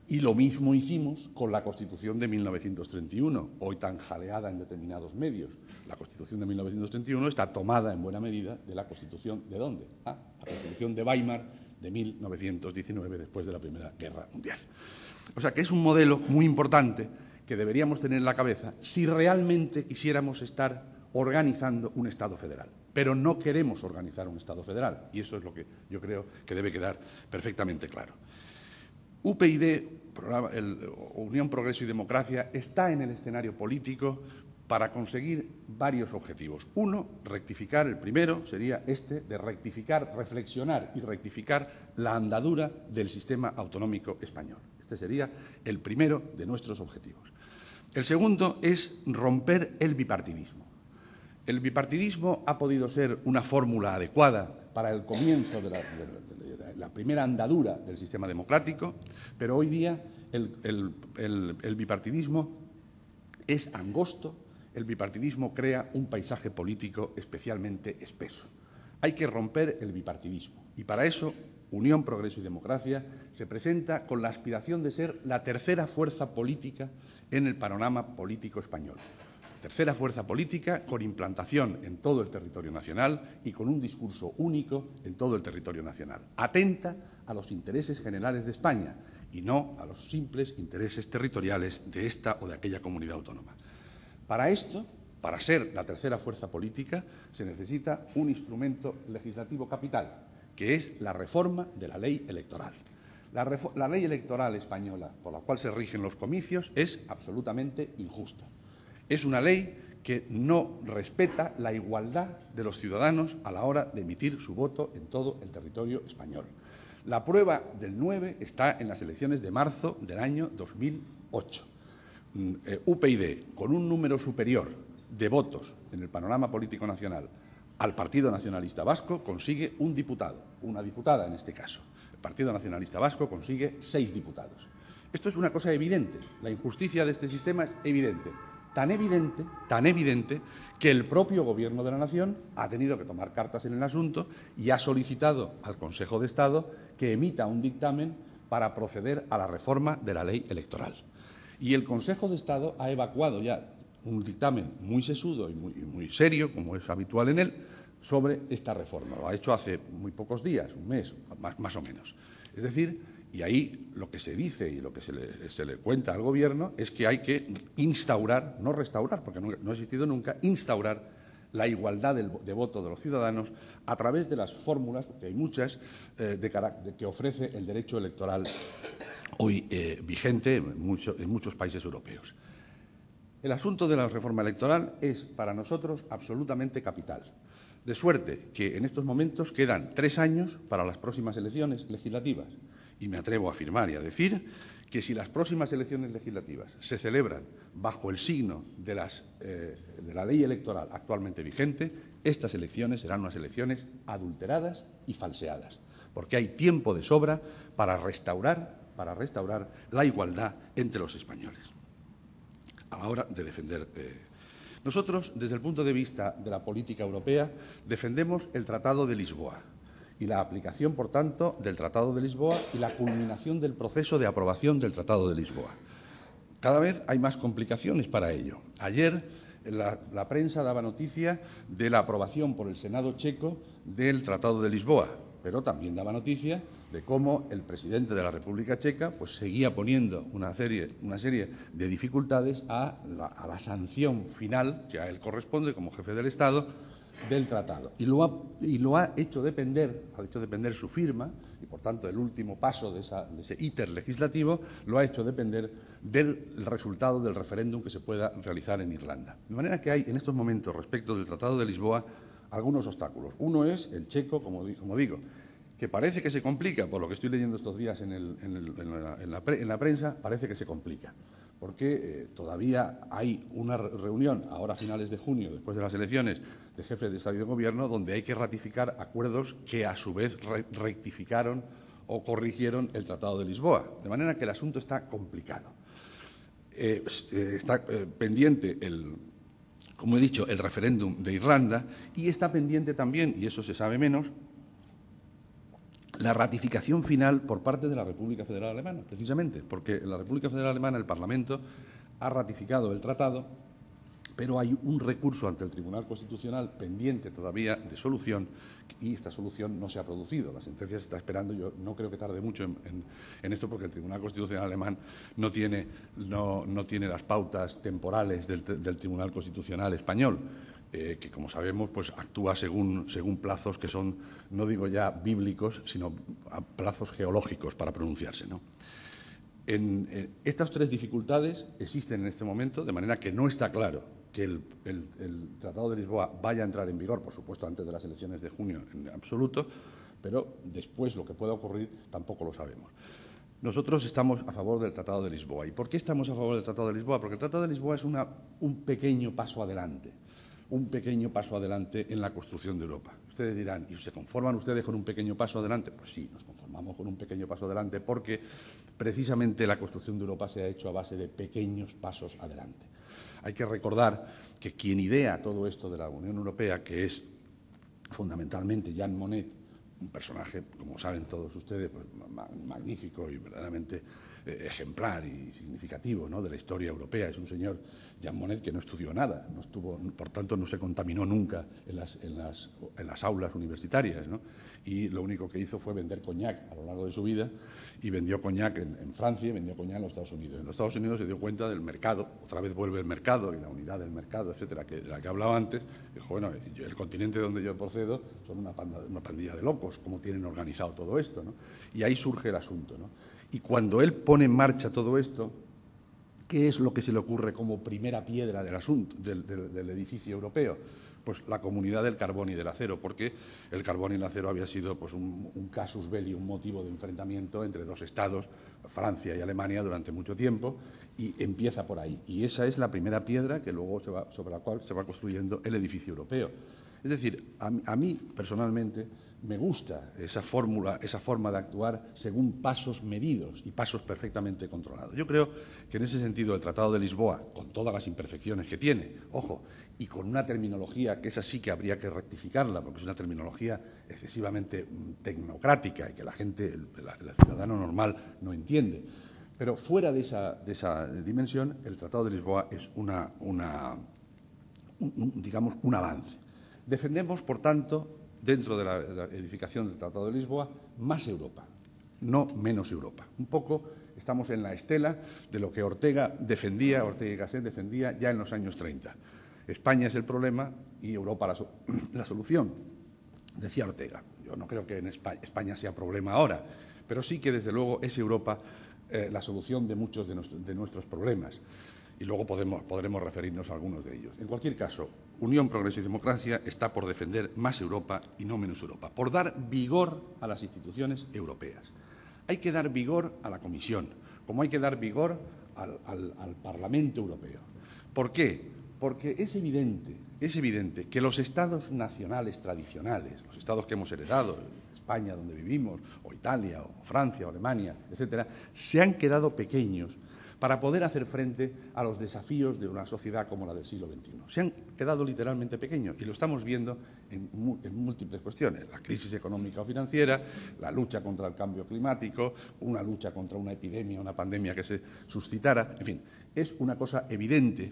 Y lo mismo hicimos con la Constitución de 1931, hoy tan jaleada en determinados medios. La Constitución de 1931 está tomada en buena medida de la Constitución ¿de dónde? La Constitución de Weimar de 1919, después de la Primera Guerra Mundial. O sea que es un modelo muy importante que deberíamos tener en la cabeza si realmente quisiéramos estar organizando un Estado federal. Pero no queremos organizar un Estado federal, y eso es lo que yo creo que debe quedar perfectamente claro. UPyD, Unión, Progreso y Democracia, está en el escenario político para conseguir varios objetivos. Uno, rectificar, el primero sería de rectificar, reflexionar y rectificar la andadura del sistema autonómico español. Este sería el primero de nuestros objetivos. El segundo es romper el bipartidismo. El bipartidismo ha podido ser una fórmula adecuada para el comienzo de la primera andadura del sistema democrático, pero hoy día el bipartidismo es angosto, el bipartidismo crea un paisaje político especialmente espeso. Hay que romper el bipartidismo y para eso Unión, Progreso y Democracia se presenta con la aspiración de ser la tercera fuerza política en el panorama político español. Tercera fuerza política con implantación en todo el territorio nacional y con un discurso único en todo el territorio nacional. Atenta a los intereses generales de España y no a los simples intereses territoriales de esta o de aquella comunidad autónoma. Para esto para ser la tercera fuerza política se necesita un instrumento legislativo capital, que es la reforma de la ley electoral. La ley electoral española por la cual se rigen los comicios es absolutamente injusta. Es una ley que no respeta la igualdad de los ciudadanos a la hora de emitir su voto en todo el territorio español. La prueba del 9 está en las elecciones de marzo del año 2008. UPyD, con un número superior de votos en el panorama político nacional al Partido Nacionalista Vasco, consigue un diputado, una diputada en este caso. El Partido Nacionalista Vasco consigue 6 diputados. Esto es una cosa evidente. La injusticia de este sistema es evidente, tan evidente que el propio Gobierno de la Nación ha tenido que tomar cartas en el asunto y ha solicitado al Consejo de Estado que emita un dictamen para proceder a la reforma de la ley electoral. Y el Consejo de Estado ha evacuado ya un dictamen muy sesudo y muy serio, como es habitual en él, sobre esta reforma. Lo ha hecho hace muy pocos días, un mes, más o menos. Es decir, y ahí lo que se dice y lo que se le cuenta al Gobierno es que hay que instaurar, no restaurar, porque no ha existido nunca, instaurar la igualdad de voto de los ciudadanos a través de las fórmulas, porque hay muchas, que ofrece el derecho electoral hoy vigente en muchos países europeos. El asunto de la reforma electoral es para nosotros absolutamente capital, de suerte que en estos momentos quedan 3 años para las próximas elecciones legislativas y me atrevo a afirmar y a decir que si las próximas elecciones legislativas se celebran bajo el signo de la ley electoral actualmente vigente, estas elecciones serán unas elecciones adulteradas y falseadas, porque hay tiempo de sobra para restaurar la igualdad entre los españoles a la hora de defender. Nosotros, desde el punto de vista de la política europea, defendemos el Tratado de Lisboa y la aplicación, por tanto, del Tratado de Lisboa y la culminación del proceso de aprobación del Tratado de Lisboa. Cada vez hay más complicaciones para ello. Ayer la prensa daba noticia de la aprobación por el Senado checo del Tratado de Lisboa, pero también daba noticia de cómo el presidente de la República Checa pues seguía poniendo una serie de dificultades a la sanción final que a él corresponde como jefe del Estado del tratado. Y lo ha hecho depender su firma, y por tanto el último paso de ese íter legislativo lo ha hecho depender del resultado del referéndum que se pueda realizar en Irlanda. De manera que hay en estos momentos, respecto del Tratado de Lisboa, algunos obstáculos. Uno es el checo, como digo, que parece que se complica, por lo que estoy leyendo estos días en la prensa, parece que se complica, porque todavía hay una reunión, ahora a finales de junio, después de las elecciones, de jefes de Estado y de Gobierno, donde hay que ratificar acuerdos que a su vez rectificaron o corrigieron el Tratado de Lisboa, de manera que el asunto está complicado. Está pendiente como he dicho, el referéndum de Irlanda y está pendiente también, y eso se sabe menos, la ratificación final por parte de la República Federal Alemana, precisamente, porque en la República Federal Alemana el Parlamento ha ratificado el tratado, pero hay un recurso ante el Tribunal Constitucional pendiente todavía de solución y esta solución no se ha producido. La sentencia se está esperando. Yo no creo que tarde mucho en esto porque el Tribunal Constitucional alemán no tiene las pautas temporales del Tribunal Constitucional español, que, como sabemos, pues actúa según plazos que son, no digo ya bíblicos, sino plazos geológicos para pronunciarse, ¿no? Estas 3 dificultades existen en este momento, de manera que no está claro que el Tratado de Lisboa vaya a entrar en vigor, por supuesto, antes de las elecciones de junio en absoluto, pero después lo que pueda ocurrir tampoco lo sabemos. Nosotros estamos a favor del Tratado de Lisboa. ¿Y por qué estamos a favor del Tratado de Lisboa? Porque el Tratado de Lisboa es un pequeño paso adelante en la construcción de Europa. Ustedes dirán, ¿y se conforman ustedes con un pequeño paso adelante? Pues sí, nos conformamos con un pequeño paso adelante porque precisamente la construcción de Europa se ha hecho a base de pequeños pasos adelante. Hay que recordar que quien idea todo esto de la Unión Europea, que es fundamentalmente Jean Monnet, un personaje, como saben todos ustedes, pues, magnífico y verdaderamente ejemplar y significativo, ¿no?, de la historia europea. Es un señor, Jean Monnet, que no estudió nada, por tanto no se contaminó nunca en las aulas universitarias, ¿no? Y lo único que hizo fue vender coñac a lo largo de su vida, y vendió coñac en Francia y vendió coñac en los Estados Unidos. En los Estados Unidos se dio cuenta del mercado, otra vez vuelve el mercado y la unidad del mercado, etcétera, de la que hablaba antes. Dijo, bueno, el continente donde yo procedo son una pandilla de locos, cómo tienen organizado todo esto, ¿no? Y ahí surge el asunto, ¿no? Y cuando él pone en marcha todo esto, ¿qué es lo que se le ocurre como primera piedra del asunto, del edificio europeo? Pues la comunidad del carbón y del acero, porque el carbón y el acero había sido pues, un casus belli, un motivo de enfrentamiento entre dos estados, Francia y Alemania, durante mucho tiempo, y empieza por ahí. Y esa es la primera piedra que luego sobre la cual se va construyendo el edificio europeo. Es decir, a mí personalmente me gusta esa fórmula, esa forma de actuar según pasos medidos y pasos perfectamente controlados. Yo creo que en ese sentido el Tratado de Lisboa, con todas las imperfecciones que tiene, ojo, y con una terminología que esa sí que habría que rectificarla, porque es una terminología excesivamente tecnocrática y que la gente, el ciudadano normal, no entiende. Pero fuera de esa dimensión, el Tratado de Lisboa es digamos, un avance. Defendemos, por tanto, dentro de la edificación del Tratado de Lisboa, más Europa, no menos Europa. Un poco estamos en la estela de lo que Ortega y Gasset defendía ya en los años 30. España es el problema y Europa la solución, decía Ortega. Yo no creo que en España sea problema ahora, pero sí que desde luego es Europa la solución de muchos de nuestros problemas. Y luego podremos referirnos a algunos de ellos. En cualquier caso, Unión, Progreso y Democracia está por defender más Europa y no menos Europa, por dar vigor a las instituciones europeas. Hay que dar vigor a la Comisión, como hay que dar vigor al Parlamento Europeo. ¿Por qué? Porque es evidente que los estados nacionales tradicionales, los estados que hemos heredado, España, donde vivimos, o Italia, o Francia, o Alemania, etcétera, se han quedado pequeños para poder hacer frente a los desafíos de una sociedad como la del siglo XXI. Se han quedado literalmente pequeños y lo estamos viendo en múltiples cuestiones. La crisis económica o financiera, la lucha contra el cambio climático, una lucha contra una epidemia, una pandemia que se suscitara. En fin, es una cosa evidente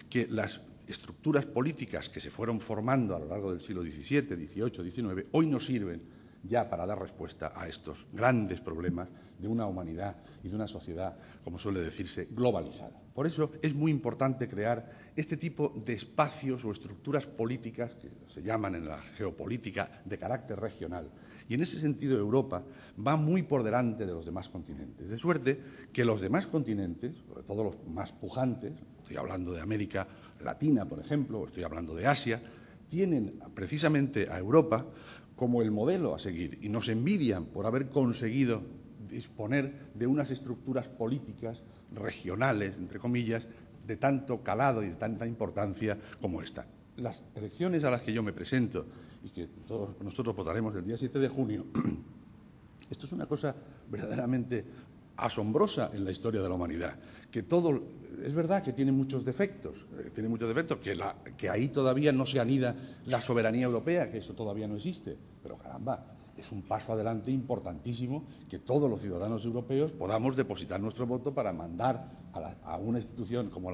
que las estructuras políticas que se fueron formando a lo largo del siglo XVII, XVIII, XIX, hoy no sirven ya para dar respuesta a estos grandes problemas de una humanidad y de una sociedad, como suele decirse, globalizada. Por eso es muy importante crear este tipo de espacios o estructuras políticas que se llaman en la geopolítica de carácter regional. Y en ese sentido Europa va muy por delante de los demás continentes. De suerte que los demás continentes, sobre todo los más pujantes, estoy hablando de América Latina, por ejemplo, o estoy hablando de Asia, tienen precisamente a Europa como el modelo a seguir y nos envidian por haber conseguido disponer de unas estructuras políticas regionales, entre comillas, de tanto calado y de tanta importancia como esta. Las elecciones a las que yo me presento y que todos nosotros votaremos el día 7 de junio, esto es una cosa verdaderamente asombrosa en la historia de la humanidad, que todo, es verdad que tiene muchos defectos, que ahí todavía no se anida la soberanía europea, que eso todavía no existe, pero caramba, es un paso adelante importantísimo que todos los ciudadanos europeos podamos depositar nuestro voto para mandar a una institución como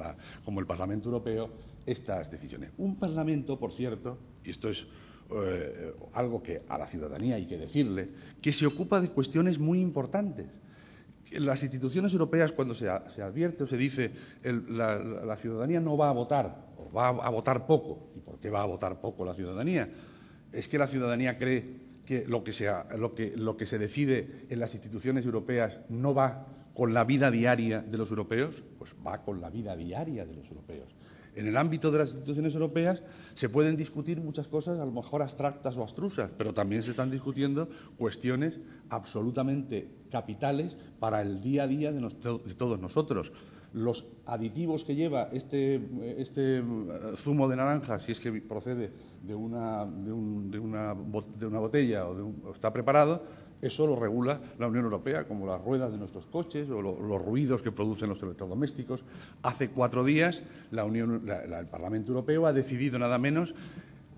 el Parlamento Europeo estas decisiones. Un Parlamento, por cierto, y esto es algo que a la ciudadanía hay que decirle, que se ocupa de cuestiones muy importantes. En las instituciones europeas, cuando se advierte o se dice la ciudadanía no va a votar, o va a votar poco. ¿Y por qué va a votar poco la ciudadanía? ¿Es que la ciudadanía cree que lo que se decide en las instituciones europeas no va con la vida diaria de los europeos? Pues va con la vida diaria de los europeos. En el ámbito de las instituciones europeas se pueden discutir muchas cosas, a lo mejor abstractas o abstrusas, pero también se están discutiendo cuestiones absolutamente capitales para el día a día de todos nosotros. Los aditivos que lleva este zumo de naranja, si es que procede de una botella o está preparado, eso lo regula la Unión Europea, como las ruedas de nuestros coches o los ruidos que producen los electrodomésticos. Hace 4 días el Parlamento Europeo ha decidido nada menos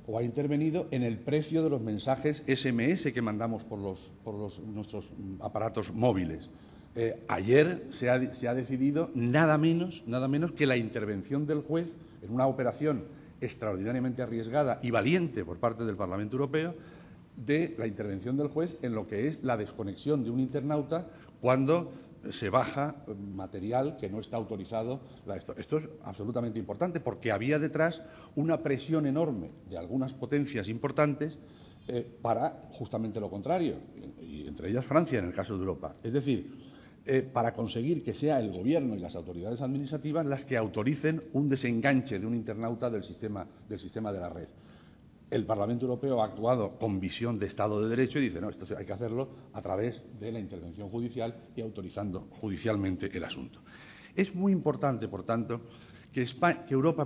o ha intervenido en el precio de los mensajes SMS que mandamos por nuestros aparatos móviles. Ayer se ha decidido nada menos que la intervención del juez en una operación extraordinariamente arriesgada y valiente por parte del Parlamento Europeo, de la intervención del juez en lo que es la desconexión de un internauta cuando se baja material que no está autorizado. Esto es absolutamente importante porque había detrás una presión enorme de algunas potencias importantes para justamente lo contrario, y entre ellas Francia en el caso de Europa. Es decir, para conseguir que sea el Gobierno y las autoridades administrativas las que autoricen un desenganche de un internauta del sistema de la red. El Parlamento Europeo ha actuado con visión de Estado de Derecho y dice, no, esto hay que hacerlo a través de la intervención judicial y autorizando judicialmente el asunto. Es muy importante, por tanto, que Europa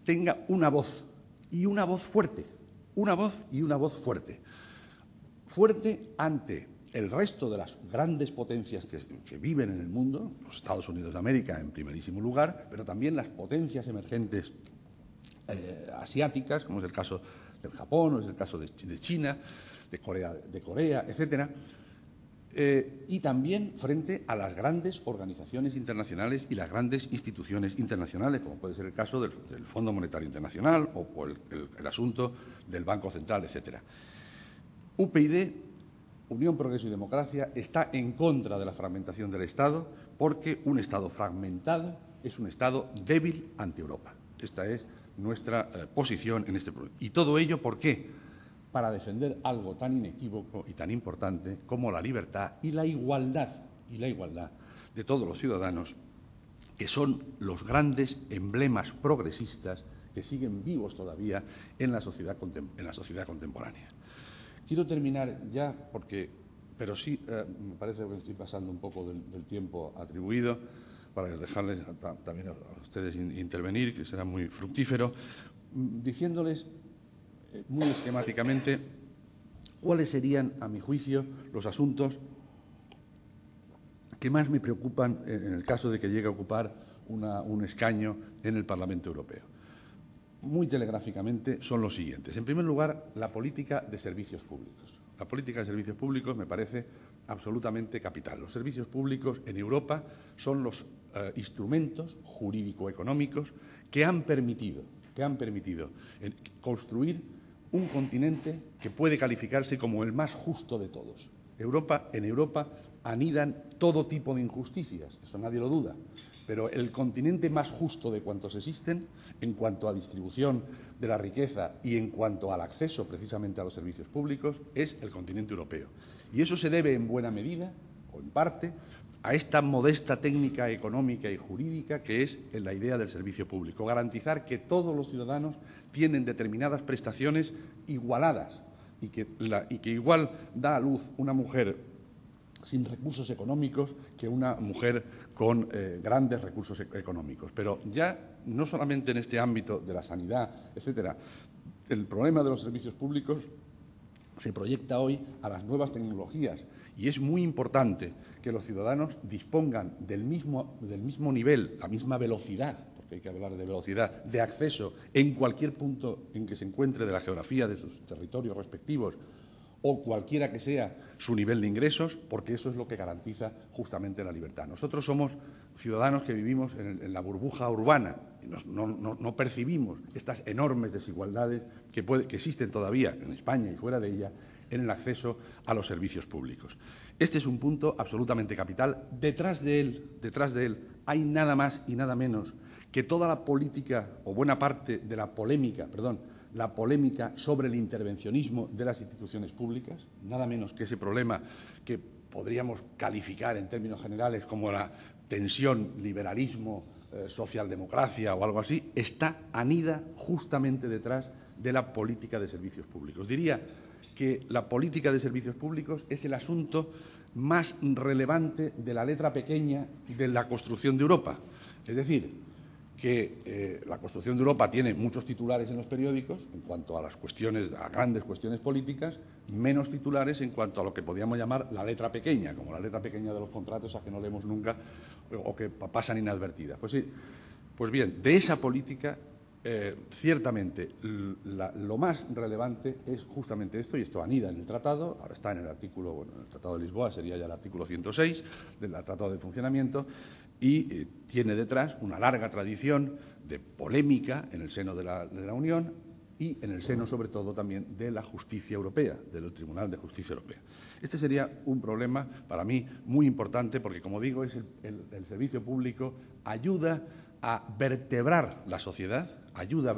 tenga una voz, y una voz fuerte, fuerte ante el resto de las grandes potencias que viven en el mundo, los Estados Unidos de América en primerísimo lugar, pero también las potencias emergentes asiáticas, como es el caso del Japón, o es el caso de China, de Corea, etcétera, y también frente a las grandes organizaciones internacionales y las grandes instituciones internacionales, como puede ser el caso del Fondo Monetario Internacional o el asunto del Banco Central, etcétera. UPyD, Unión, Progreso y Democracia, está en contra de la fragmentación del Estado porque un Estado fragmentado es un Estado débil ante Europa. Esta es nuestra posición en este problema. ¿Y todo ello por qué? Para defender algo tan inequívoco y tan importante como la libertad y la igualdad de todos los ciudadanos, que son los grandes emblemas progresistas que siguen vivos todavía en la sociedad contemporánea. Quiero terminar ya, pero sí me parece que estoy pasando un poco del tiempo atribuido, para dejarles también a ustedes intervenir, que será muy fructífero, diciéndoles muy esquemáticamente cuáles serían, a mi juicio, los asuntos que más me preocupan en el caso de que llegue a ocupar un escaño en el Parlamento Europeo. Muy telegráficamente son los siguientes. En primer lugar, la política de servicios públicos. La política de servicios públicos me parece absolutamente capital. Los servicios públicos en Europa son los instrumentos jurídico-económicos que han permitido construir un continente que puede calificarse como el más justo de todos. En Europa anidan todo tipo de injusticias, eso nadie lo duda, pero el continente más justo de cuantos existen, en cuanto a distribución de la riqueza y en cuanto al acceso precisamente a los servicios públicos, es el continente europeo. Y eso se debe en buena medida, o en parte, a esta modesta técnica económica y jurídica que es la idea del servicio público. Garantizar que todos los ciudadanos tienen determinadas prestaciones igualadas y que igual da a luz una mujer sin recursos económicos que una mujer con grandes recursos económicos. Pero ya no solamente en este ámbito de la sanidad, etcétera, el problema de los servicios públicos se proyecta hoy a las nuevas tecnologías y es muy importante que los ciudadanos dispongan del mismo nivel, la misma velocidad, porque hay que hablar de velocidad, de acceso en cualquier punto en que se encuentre de la geografía de sus territorios respectivos o cualquiera que sea su nivel de ingresos, porque eso es lo que garantiza justamente la libertad. Nosotros somos ciudadanos que vivimos en la burbuja urbana y no percibimos estas enormes desigualdades que existen todavía en España y fuera de ella en el acceso a los servicios públicos. Este es un punto absolutamente capital. Detrás de él hay nada más y nada menos que toda la política o buena parte de la polémica sobre el intervencionismo de las instituciones públicas, nada menos que ese problema que podríamos calificar en términos generales como la tensión liberalismo, socialdemocracia o algo así, anida justamente detrás de la política de servicios públicos. Diría que la política de servicios públicos es el asunto más relevante de la letra pequeña de la construcción de Europa. Es decir, que la construcción de Europa tiene muchos titulares en los periódicos en cuanto a a grandes cuestiones políticas, menos titulares en cuanto a lo que podríamos llamar la letra pequeña, como la letra pequeña de los contratos a que no leemos nunca o que pasan inadvertidas. Pues bien, de esa política ciertamente lo más relevante es justamente esto, y esto anida en el tratado, ahora está en el artículo, bueno, en el Tratado de Lisboa sería ya el artículo 106 del Tratado de Funcionamiento, y tiene detrás una larga tradición de polémica en el seno de la Unión y en el seno, sobre todo, también de la justicia europea, del Tribunal de Justicia Europea. Este sería un problema, para mí, muy importante porque, como digo, es el servicio público ayuda a vertebrar la sociedad, ayuda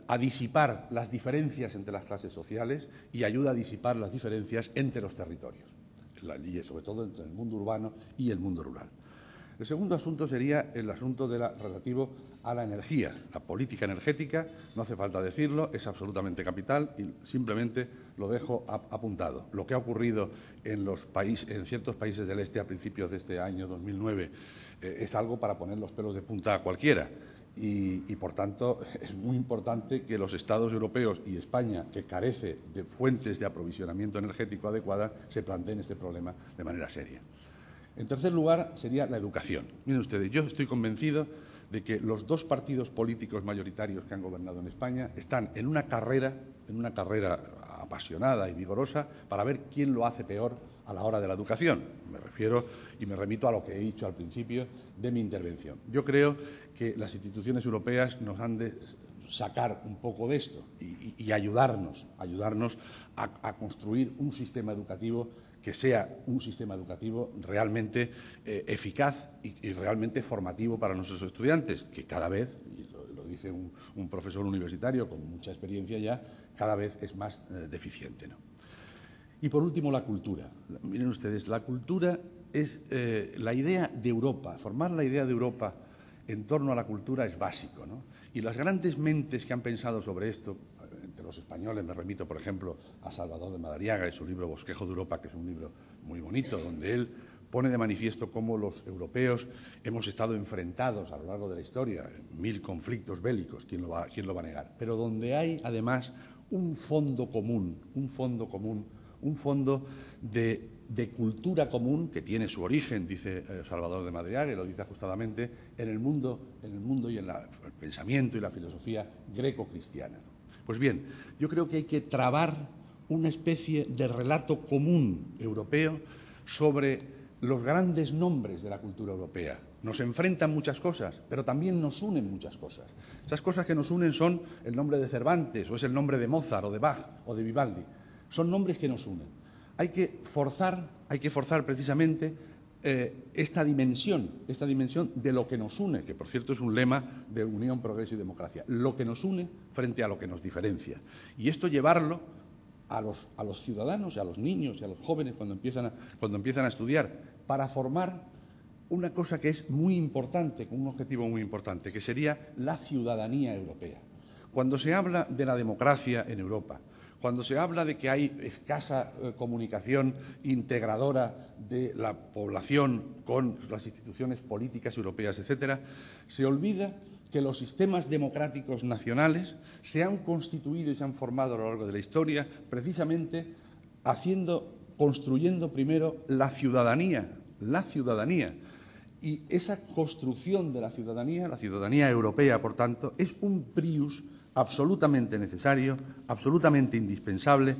a disipar las diferencias entre las clases sociales y ayuda a disipar las diferencias entre los territorios, y sobre todo entre el mundo urbano y el mundo rural. El segundo asunto sería el asunto relativo a la energía. La política energética, no hace falta decirlo, es absolutamente capital y simplemente lo dejo apuntado. Lo que ha ocurrido en ciertos países del este a principios de este año 2009 es algo para poner los pelos de punta a cualquiera. Y, por tanto, es muy importante que los Estados europeos y España, que carece de fuentes de aprovisionamiento energético adecuadas, se planteen este problema de manera seria. En tercer lugar, sería la educación. Miren ustedes, yo estoy convencido de que los dos partidos políticos mayoritarios que han gobernado en España están en una carrera apasionada y vigorosa para ver quién lo hace peor a la hora de la educación. Me refiero y me remito a lo que he dicho al principio de mi intervención. Yo creo que las instituciones europeas nos han de sacar un poco de esto y ayudarnos a construir un sistema educativo que sea un sistema educativo realmente eficaz y realmente formativo para nuestros estudiantes, que cada vez, y lo dice un profesor universitario con mucha experiencia ya, cada vez es más deficiente, ¿no? Y por último, la cultura. Miren ustedes, la cultura es la idea de Europa. Formar la idea de Europa en torno a la cultura es básico, ¿no? Y las grandes mentes que han pensado sobre esto, entre los españoles me remito, por ejemplo, a Salvador de Madariaga y su libro Bosquejo de Europa, que es un libro muy bonito, donde él pone de manifiesto cómo los europeos hemos estado enfrentados a lo largo de la historia en 1000 conflictos bélicos, ¿quién lo va a negar? Pero donde hay, además, un fondo común, un fondo de cultura común que tiene su origen, dice Salvador de Madariaga, y lo dice ajustadamente, en el mundo y en el pensamiento y la filosofía greco-cristiana. Pues bien, yo creo que hay que trabar una especie de relato común europeo sobre los grandes nombres de la cultura europea. Nos enfrentan muchas cosas, pero también nos unen muchas cosas. Esas cosas que nos unen son el nombre de Cervantes, o es el nombre de Mozart, o de Bach, o de Vivaldi. Son nombres que nos unen. Hay que forzar precisamente esta dimensión de lo que nos une, que por cierto es un lema de Unión, Progreso y Democracia, lo que nos une frente a lo que nos diferencia. Y esto llevarlo a los ciudadanos, a los niños y a los jóvenes cuando empiezan a estudiar, para formar una cosa que es muy importante, con un objetivo muy importante, que sería la ciudadanía europea. Cuando se habla de la democracia en Europa, cuando se habla de que hay escasa comunicación integradora de la población con las instituciones políticas europeas, etcétera, se olvida que los sistemas democráticos nacionales se han constituido y se han formado a lo largo de la historia precisamente construyendo primero la ciudadanía. Y esa construcción de la ciudadanía europea, por tanto, es un prius absolutamente necesario, absolutamente indispensable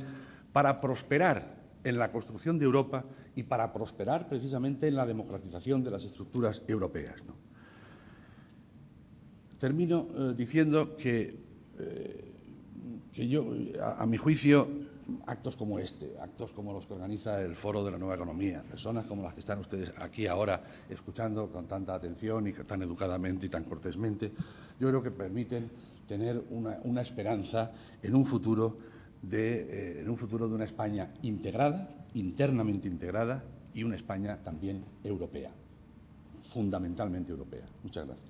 para prosperar en la construcción de Europa y para prosperar precisamente en la democratización de las estructuras europeas, ¿no? Termino diciendo que yo, a mi juicio, actos como actos como los que organiza el Foro de la Nueva Economía, personas como las que están ustedes aquí ahora escuchando con tanta atención y tan educadamente y tan cortésmente, yo creo que permiten tener una esperanza en un futuro de una España integrada, internamente integrada, y una España también europea, fundamentalmente europea. Muchas gracias.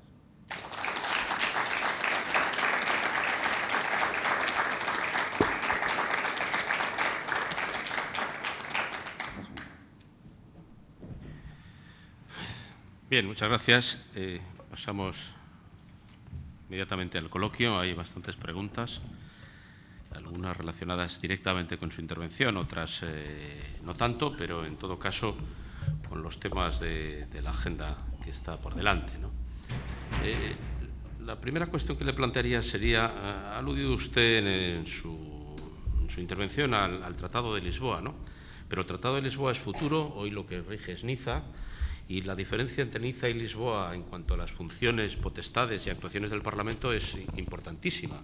Bien, muchas gracias. Pasamos inmediatamente al coloquio. Hay bastantes preguntas, algunas relacionadas directamente con su intervención, otras no tanto, pero en todo caso con los temas de la agenda que está por delante, ¿no? La primera cuestión que le plantearía sería, ha aludido usted en su intervención al Tratado de Lisboa, ¿no? Pero el Tratado de Lisboa es futuro, hoy lo que rige es Niza, y la diferencia entre Niza y Lisboa en cuanto a las funciones, potestades y actuaciones del Parlamento es importantísima.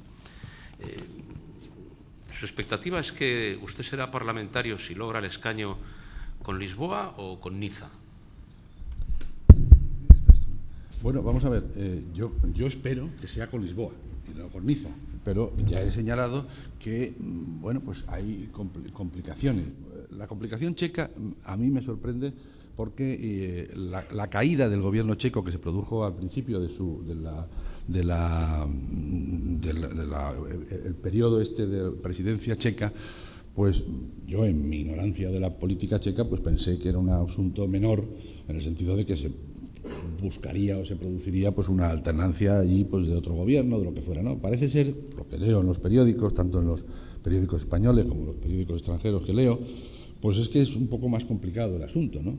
¿Su expectativa es que usted será parlamentario si logra el escaño con Lisboa o con Niza? Bueno, vamos a ver, yo espero que sea con Lisboa y no con Niza, pero ya he señalado que, bueno, pues hay complicaciones. La complicación checa a mí me sorprende porque la caída del gobierno checo que se produjo al principio del periodo de presidencia checa, pues yo en mi ignorancia de la política checa pues pensé que era un asunto menor en el sentido de que se buscaría o se produciría pues una alternancia allí pues de otro gobierno, de lo que fuera, ¿no? Parece ser, lo que leo en los periódicos, tanto en los periódicos españoles como en los periódicos extranjeros que leo, pues es que es un poco más complicado el asunto, ¿no?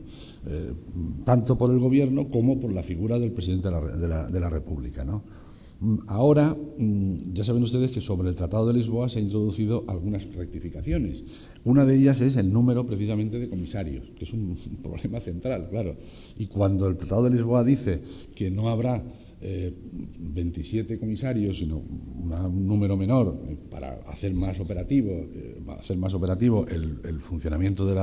Tanto por el gobierno como por la figura del presidente de la República, ¿no? Ahora, ya saben ustedes que sobre el Tratado de Lisboa se han introducido algunas rectificaciones. Una de ellas es el número precisamente de comisarios, que es un problema central, claro. Y cuando el Tratado de Lisboa dice que no habrá 27 comisarios, sino un número menor para hacer más operativo el funcionamiento de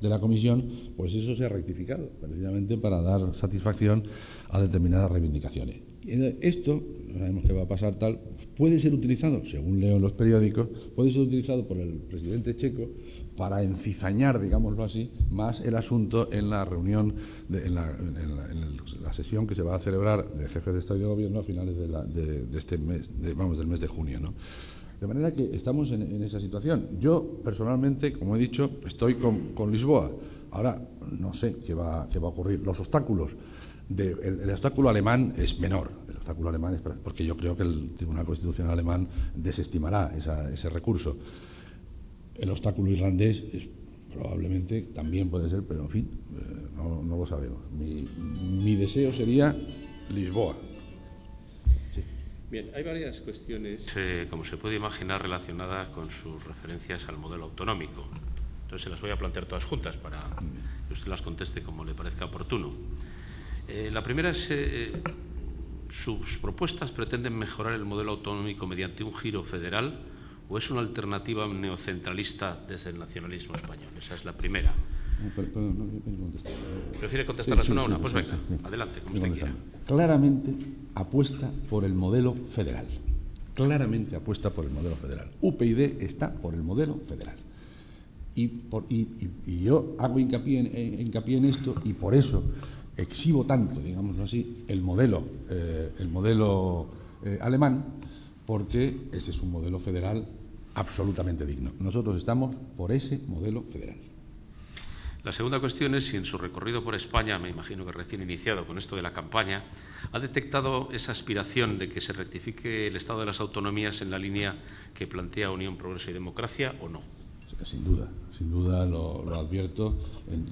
la comisión, pues eso se ha rectificado, precisamente para dar satisfacción a determinadas reivindicaciones. Esto, no sabemos qué va a pasar tal, puede ser utilizado, según leo en los periódicos, puede ser utilizado por el presidente checo para encizañar, digámoslo así, más el asunto en la reunión, en la sesión que se va a celebrar de jefes de Estado y de Gobierno a finales de este mes, del mes de junio, ¿no? De manera que estamos en esa situación. Yo, personalmente, como he dicho, estoy con Lisboa. Ahora, no sé qué va a ocurrir. Los obstáculos, el obstáculo alemán es menor. El obstáculo alemán es porque yo creo que el Tribunal Constitucional alemán desestimará ese recurso. El obstáculo irlandés probablemente también puede ser, pero en fin, no lo sabemos. Mi deseo sería Lisboa. Sí. Bien, hay varias cuestiones, como se puede imaginar, relacionadas con sus referencias al modelo autonómico. Entonces se las voy a plantear todas juntas para que usted las conteste como le parezca oportuno. La primera es, ¿sus propuestas pretenden mejorar el modelo autonómico mediante un giro federal o es una alternativa neocentralista desde el nacionalismo español? Esa es la primera. ¿Prefiere contestarlas una a una? Pues venga, adelante, como usted quiera. Claramente apuesta por el modelo federal. Claramente apuesta por el modelo federal. UPyD está por el modelo federal. Y yo hago hincapié en esto y por eso exhibo tanto, digámoslo así, el modelo alemán, porque ese es un modelo federal absolutamente digno. Nosotros estamos por ese modelo federal. La segunda cuestión es si en su recorrido por España, me imagino que recién iniciado con esto de la campaña, ha detectado esa aspiración de que se rectifique el estado de las autonomías en la línea que plantea Unión, Progreso y Democracia o no. Sin duda lo advierto en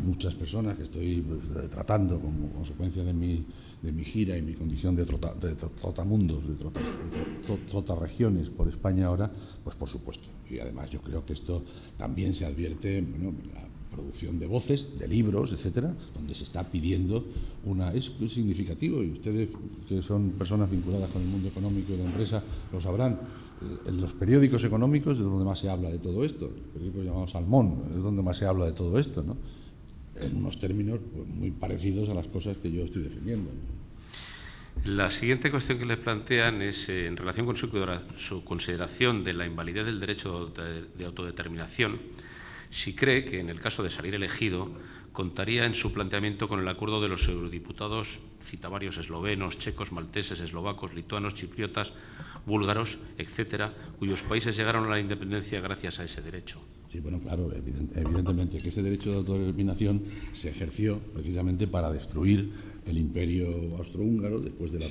muchas personas que estoy tratando como consecuencia de mi gira y mi condición de trotamundos, de trotarregiones por España ahora, pues por supuesto. Y además yo creo que esto también se advierte, bueno, en la producción de voces, de libros, etcétera, donde se está pidiendo es significativo, y ustedes que son personas vinculadas con el mundo económico y la empresa lo sabrán. En los periódicos económicos es donde más se habla de todo esto, los periódicos llamados Salmón, es donde más se habla de todo esto, ¿no? En unos términos pues, muy parecidos a las cosas que yo estoy defendiendo, ¿no? La siguiente cuestión que le plantean es en relación con su consideración de la invalidez del derecho de autodeterminación, si cree que en el caso de salir elegido contaría en su planteamiento con el acuerdo de los eurodiputados, cita varios, eslovenos, checos, malteses, eslovacos, lituanos, chipriotas, búlgaros, etcétera, cuyos países llegaron a la independencia gracias a ese derecho. Sí, bueno, claro, evidentemente que ese derecho de autodeterminación se ejerció precisamente para destruir el imperio austrohúngaro después de la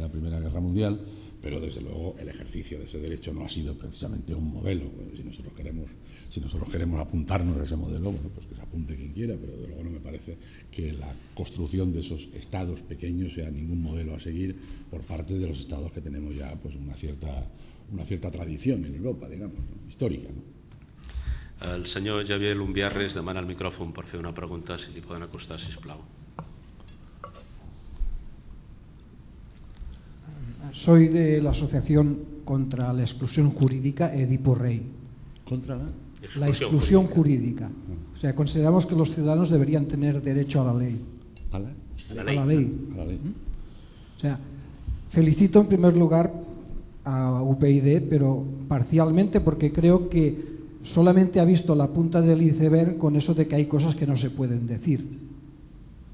Primera Guerra Mundial, pero desde luego el ejercicio de ese derecho no ha sido precisamente un modelo. Si nosotros queremos apuntarnos a ese modelo, bueno, pues que se apunte quien quiera, pero desde luego no me parece que la construcción de esos estados pequeños sea ningún modelo a seguir por parte de los estados que tenemos ya pues una cierta tradición en Europa, digamos, ¿no? Histórica, ¿no? El senyor Javier Lumbiarres demana el micròfon per fer una pregunta, si li poden acostar, sisplau. Soy de la Asociación contra la Exclusión Jurídica Edipo Rey. ¿Contra la exclusión jurídica? O sea, consideramos que los ciudadanos deberían tener derecho a la ley. ¿A la ley? O sea, felicito en primer lugar a UPyD, pero parcialmente porque creo que solamente ha visto la punta del iceberg con eso de que hay cosas que no se pueden decir.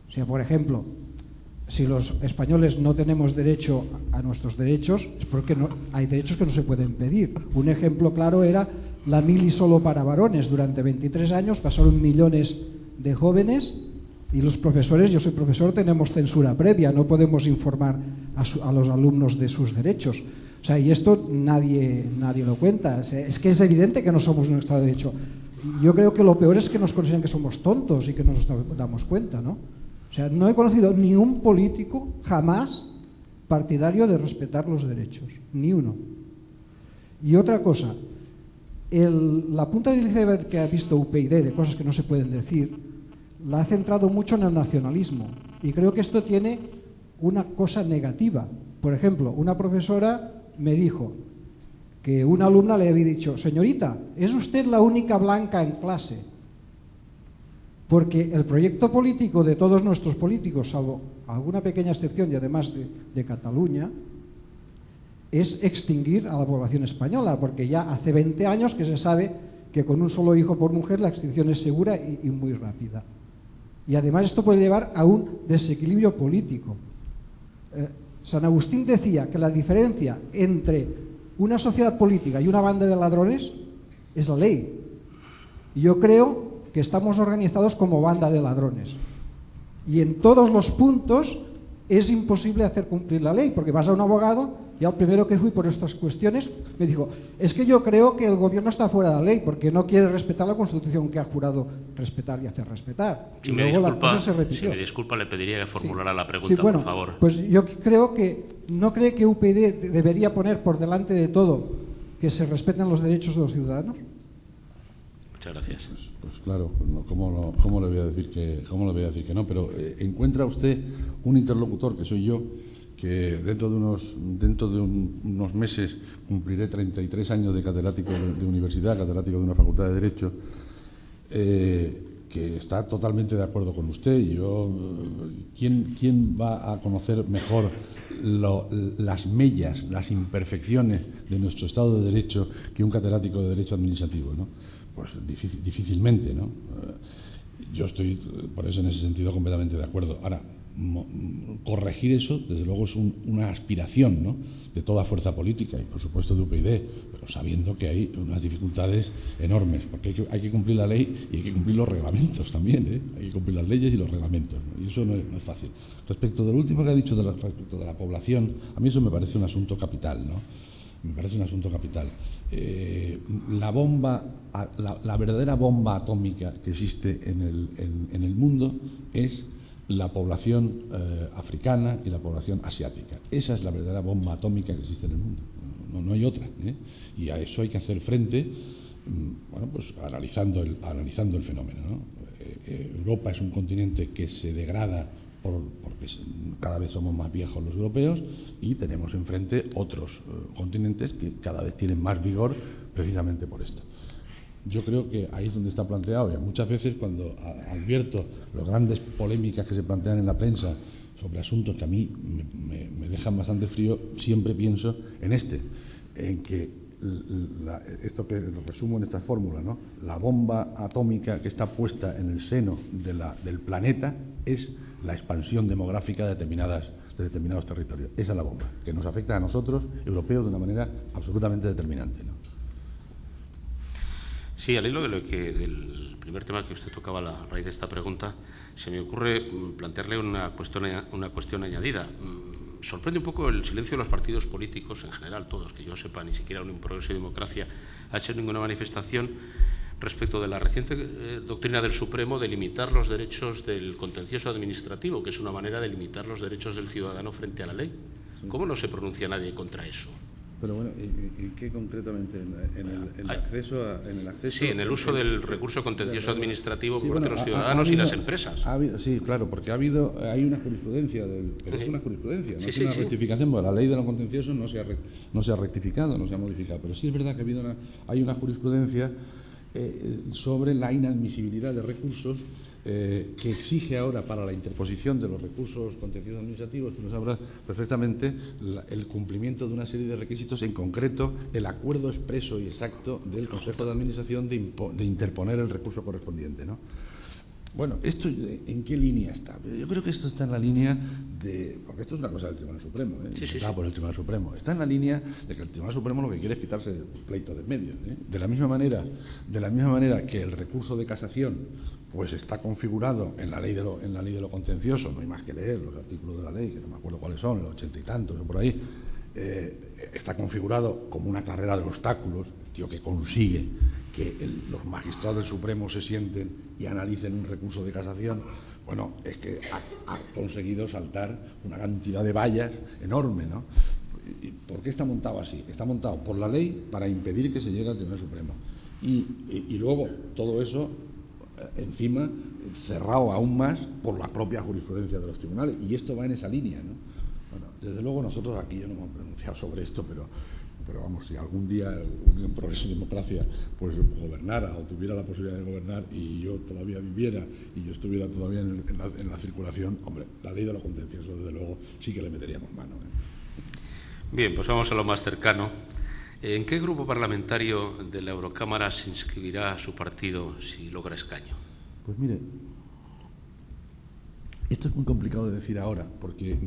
O sea, por ejemplo, si los españoles no tenemos derecho a nuestros derechos, es porque hay derechos que no se pueden pedir. Un ejemplo claro era la mili solo para varones. Durante 23 años pasaron millones de jóvenes y los profesores, yo soy profesor, tenemos censura previa, no podemos informar a los alumnos de sus derechos. O sea, y esto nadie lo cuenta. O sea, es que es evidente que no somos un Estado de Derecho. Yo creo que lo peor es que nos consideran que somos tontos y que no nos damos cuenta, ¿no? O sea, no he conocido ni un político jamás partidario de respetar los derechos, ni uno. Y otra cosa, la punta del iceberg que ha visto UPyD de cosas que no se pueden decir, la ha centrado mucho en el nacionalismo. Y creo que esto tiene una cosa negativa. Por ejemplo, una profesora me dijo que una alumna le había dicho: señorita, ¿es usted la única blanca en clase? Porque el proyecto político de todos nuestros políticos, salvo alguna pequeña excepción y además de Cataluña, es extinguir a la población española, porque ya hace 20 años que se sabe que con un solo hijo por mujer la extinción es segura y muy rápida. Y además esto puede llevar a un desequilibrio político. San Agustín decía que la diferencia entre una sociedad política y una banda de ladrones es la ley. Y yo creo que estamos organizados como banda de ladrones. Y en todos los puntos es imposible hacer cumplir la ley, porque vas a un abogado, y al primero que fui por estas cuestiones me dijo: es que yo creo que el gobierno está fuera de la ley porque no quiere respetar la Constitución que ha jurado respetar y hacer respetar. Si y me luego disculpa, la cosa se repitió. Si me disculpa, le pediría que formulara la pregunta, sí, bueno, por favor. Pues yo creo que no cree que UPyD debería poner por delante de todo que se respeten los derechos de los ciudadanos. Muchas gracias. Pues claro, ¿cómo le voy a decir que no? Pero encuentra usted un interlocutor, que soy yo, que dentro de unos meses cumpliré 33 años de catedrático de universidad, catedrático de una facultad de Derecho, que está totalmente de acuerdo con usted. Y ¿quién va a conocer mejor las mellas, las imperfecciones de nuestro Estado de Derecho que un catedrático de Derecho Administrativo, ¿no? Pues difícilmente, ¿no? Yo estoy, por eso, en ese sentido, completamente de acuerdo. Ahora, corregir eso, desde luego, es una aspiración, ¿no?, de toda fuerza política y, por supuesto, de UPyD, pero sabiendo que hay unas dificultades enormes, porque hay que cumplir la ley y hay que cumplir los reglamentos también, ¿eh? Hay que cumplir las leyes y los reglamentos, ¿no? Y eso no es fácil. Respecto de lo último que ha dicho respecto de la población, a mí eso me parece un asunto capital, ¿no? Me parece un asunto capital. La verdadera bomba atómica que existe en el mundo es la población africana y la población asiática. Esa es la verdadera bomba atómica que existe en el mundo. No hay otra, ¿eh? Y a eso hay que hacer frente, bueno, pues analizando el fenómeno, ¿no? Europa es un continente que se degrada porque cada vez somos más viejos los europeos, y tenemos enfrente otros continentes que cada vez tienen más vigor precisamente por esto. Yo creo que ahí es donde está planteado, y muchas veces cuando advierto las grandes polémicas que se plantean en la prensa sobre asuntos que a mí me dejan bastante frío, siempre pienso en que esto que lo resumo en esta fórmula, ¿no? La bomba atómica que está puesta en el seno del planeta es la expansión demográfica de determinados territorios. Esa es la bomba, que nos afecta a nosotros, europeos, de una manera absolutamente determinante, ¿no? Sí, al hilo del primer tema que usted tocaba a raíz de esta pregunta, se me ocurre plantearle una cuestión añadida. sorprende un poco el silencio de los partidos políticos en general, todos, que yo sepa, ni siquiera Unión Progreso y Democracia ha hecho ninguna manifestación respecto de la reciente doctrina del Supremo de limitar los derechos del contencioso administrativo, que es una manera de limitar los derechos del ciudadano frente a la ley. ¿Cómo no se pronuncia nadie contra eso? Pero bueno, ¿en qué concretamente? ¿En el acceso? Sí, en el uso del recurso contencioso administrativo por parte de los ciudadanos y las empresas. Sí, claro, porque hay una jurisprudencia, pero es una jurisprudencia, no es una rectificación, porque la ley de lo contencioso no se ha rectificado, no se ha modificado, pero sí es verdad que hay una jurisprudencia sobre la inadmisibilidad de recursos que exige ahora para la interposición de los recursos contenciosos administrativos, tú lo sabrás perfectamente, el cumplimiento de una serie de requisitos, en concreto el acuerdo expreso y exacto del Consejo de Administración de interponer el recurso correspondiente, ¿no? Bueno, ¿esto en qué línea está? Yo creo que esto está en la línea de... Porque esto es una cosa del Tribunal Supremo, está por el Tribunal Supremo. Está en la línea de que el Tribunal Supremo lo que quiere es quitarse el pleito de en medio. De la misma manera que el recurso de casación pues está configurado en la ley de lo contencioso, no hay más que leer los artículos de la ley, que no me acuerdo cuáles son, los 80 y tantos o por ahí, está configurado como una carrera de obstáculos, tío, que consigue que los magistrados del Supremo se sienten y analicen un recurso de casación. Bueno, es que ha conseguido saltar una cantidad de vallas enorme, ¿no? ¿Y por qué está montado así? Está montado por la ley para impedir que se llegue al Tribunal Supremo. Y luego todo eso, encima, cerrado aún más por la propia jurisprudencia de los tribunales. Y esto va en esa línea, ¿no? Bueno, desde luego nosotros aquí yo no me hemos pronunciado sobre esto, pero vamos, si algún día Unión Progreso y Democracia pues gobernara o tuviera la posibilidad de gobernar y yo todavía viviera y yo estuviera todavía en la circulación, hombre, la ley de lo contencioso desde luego sí que le meteríamos mano, Bien, pues vamos a lo más cercano. ¿En qué grupo parlamentario de la Eurocámara se inscribirá su partido si logra escaño? Pues mire, esto es muy complicado de decir ahora, porque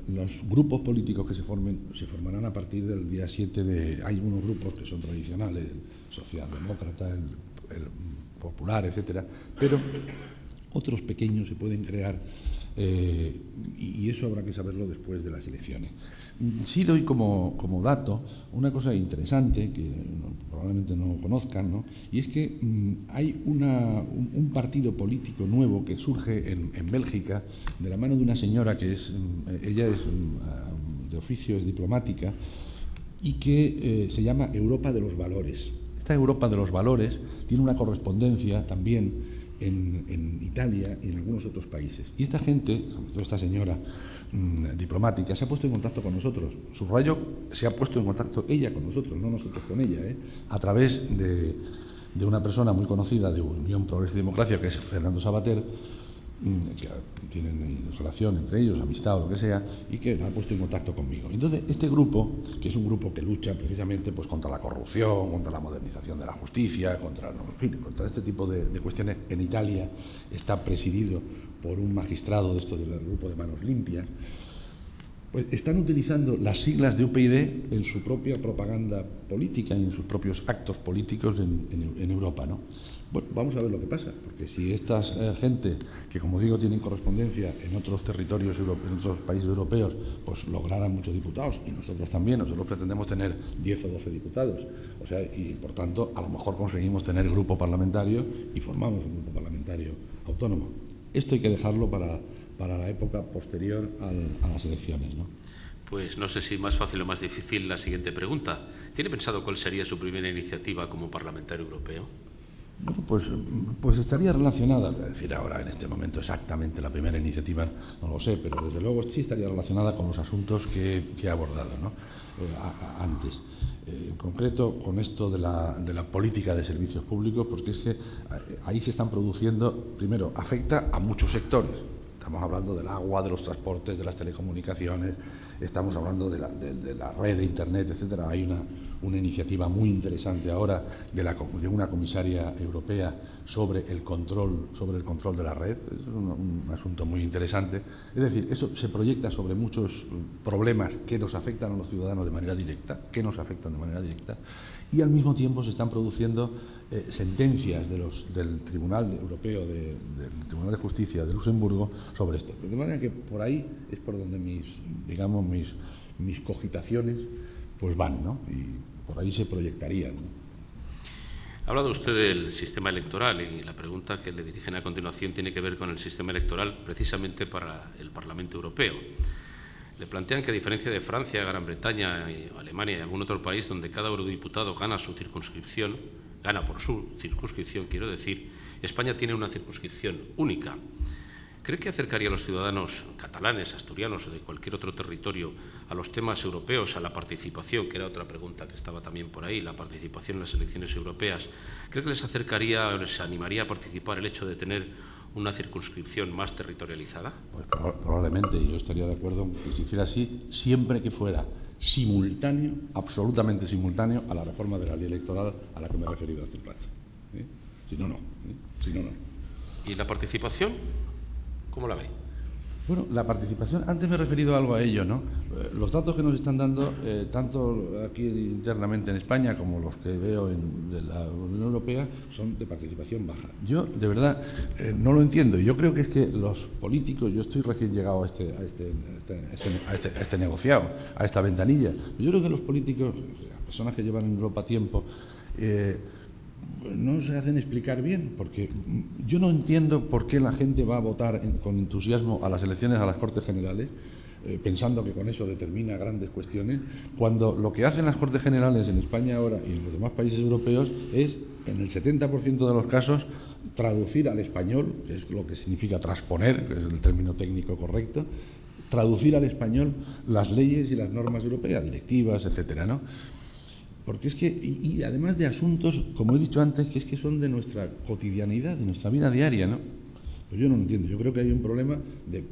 los grupos políticos que se formarán a partir del día 7 hay unos grupos que son tradicionales, el socialdemócrata, el popular, etcétera, pero otros pequeños se pueden crear y eso habrá que saberlo después de las elecciones. Sí doy como dato una cosa interesante que probablemente no conozcan, ¿no? Y es que hay un partido político nuevo que surge en Bélgica de la mano de una señora que ella es de oficio, es diplomática y que se llama Europa de los Valores. Esta Europa de los Valores tiene una correspondencia también en Italia y en algunos otros países. Y esta gente, sobre todo esta señora diplomática, se ha puesto en contacto con nosotros. Subrayo, se ha puesto en contacto ella con nosotros, no nosotros con ella, a través de una persona muy conocida de Unión Progreso y Democracia, que es Fernando Sabater, que tienen relación entre ellos, amistad o lo que sea, y que la ha puesto en contacto conmigo. Entonces, este grupo, que es un grupo que lucha precisamente pues, contra la corrupción, contra la modernización de la justicia, contra este tipo de cuestiones, en Italia está presidido por un magistrado de estos del grupo de Manos Limpias, pues están utilizando las siglas de UPyD en su propia propaganda política y en sus propios actos políticos en Europa, ¿no? Bueno, vamos a ver lo que pasa, porque si esta gente, que como digo tienen correspondencia en otros territorios, en otros países europeos, pues lograran muchos diputados, y nosotros también, nosotros pretendemos tener 10 o 12 diputados, o sea, y por tanto a lo mejor conseguimos tener grupo parlamentario y formamos un grupo parlamentario autónomo. Esto hay que dejarlo para la época posterior a las elecciones, ¿no? Pues no sé si más fácil o más difícil la siguiente pregunta. ¿Tiene pensado cuál sería su primera iniciativa como parlamentario europeo? Bueno, pues estaría relacionada, es decir, ahora en este momento exactamente la primera iniciativa no lo sé, pero desde luego sí estaría relacionada con los asuntos que he abordado, ¿no? Antes. En concreto con esto de la política de servicios públicos, porque es que ahí se están produciendo, primero, afecta a muchos sectores. Estamos hablando del agua, de los transportes, de las telecomunicaciones, estamos hablando de la red de Internet, etcétera. Hay una iniciativa muy interesante ahora de una comisaria europea sobre el control de la red. Es un asunto muy interesante. Es decir, eso se proyecta sobre muchos problemas que nos afectan a los ciudadanos de manera directa, y al mismo tiempo se están produciendo sentencias del Tribunal Europeo, del Tribunal de Justicia de Luxemburgo sobre esto. De manera que por ahí es por donde mis cogitaciones pues van, ¿no? Y por ahí se proyectarían, ¿no? Ha hablado usted del sistema electoral y la pregunta que le dirigen a continuación tiene que ver con el sistema electoral precisamente para el Parlamento Europeo. Le plantean que, a diferencia de Francia, Gran Bretaña, Alemania y algún otro país donde cada eurodiputado gana por su circunscripción, quiero decir, España tiene una circunscripción única. ¿Cree que acercaría a los ciudadanos catalanes, asturianos o de cualquier otro territorio a los temas europeos, a la participación, que era otra pregunta que estaba también por ahí, la participación en las elecciones europeas? ¿Cree que les acercaría o les animaría a participar el hecho de tener una circunscripción más territorializada? Pues probablemente, yo estaría de acuerdo que se hiciera así, siempre que fuera simultáneo, absolutamente simultáneo, a la reforma de la ley electoral a la que me he referido hace un rato. Si no, no. Si no, no. ¿Y la participación? ¿Cómo la ve? Bueno, la participación, antes me he referido algo a ello, ¿no? Los datos que nos están dando, tanto aquí internamente en España como los que veo de la Unión Europea, son de participación baja. Yo, de verdad, no lo entiendo. Yo creo que es que los políticos, yo estoy recién llegado a este negociado, a esta ventanilla. Yo creo que los políticos, las personas que llevan en Europa tiempo, no se hacen explicar bien, porque yo no entiendo por qué la gente va a votar con entusiasmo a las elecciones a las Cortes Generales, pensando que con eso determina grandes cuestiones, cuando lo que hacen las Cortes Generales en España ahora y en los demás países europeos es, en el 70% de los casos, traducir al español, que es lo que significa transponer, que es el término técnico correcto, traducir al español las leyes y las normas europeas, directivas, etcétera, ¿no? Porque es que, y además de asuntos, como he dicho antes, que es que son de nuestra cotidianidad, de nuestra vida diaria, ¿no? Pues yo no lo entiendo. Yo creo que hay un problema de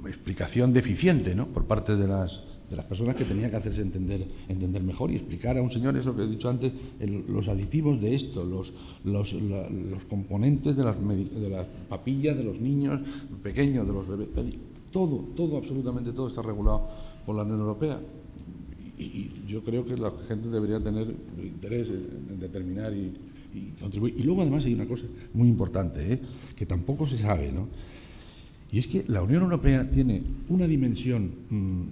explicación deficiente, ¿no?, por parte de las personas que tenían que hacerse entender mejor y explicar a un señor eso que he dicho antes, los aditivos de esto, los componentes de las papillas de los niños pequeños, de los bebés. Todo, absolutamente todo está regulado por la Unión Europea. Y yo creo que la gente debería tener interés en determinar y contribuir. Y luego, además, hay una cosa muy importante, que tampoco se sabe, ¿no? Y es que la Unión Europea tiene una dimensión,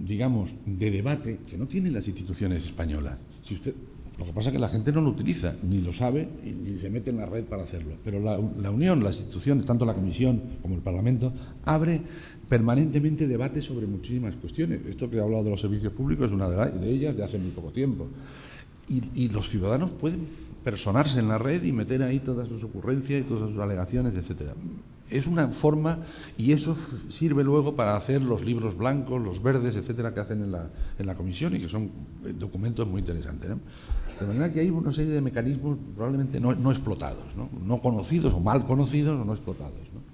digamos, de debate que no tienen las instituciones españolas. Lo que pasa es que la gente no lo utiliza, ni lo sabe, ni se mete en la red para hacerlo. Pero la Unión, las instituciones, tanto la Comisión como el Parlamento, abre permanentemente debates sobre muchísimas cuestiones. Esto que he hablado de los servicios públicos es una de ellas de hace muy poco tiempo. Y los ciudadanos pueden personarse en la red y meter ahí todas sus ocurrencias y todas sus alegaciones, etcétera. Es una forma, y eso sirve luego para hacer los libros blancos, los verdes, etcétera, que hacen en la Comisión y que son documentos muy interesantes, ¿no? De manera que hay una serie de mecanismos probablemente no explotados, no conocidos o mal conocidos o no explotados, ¿no?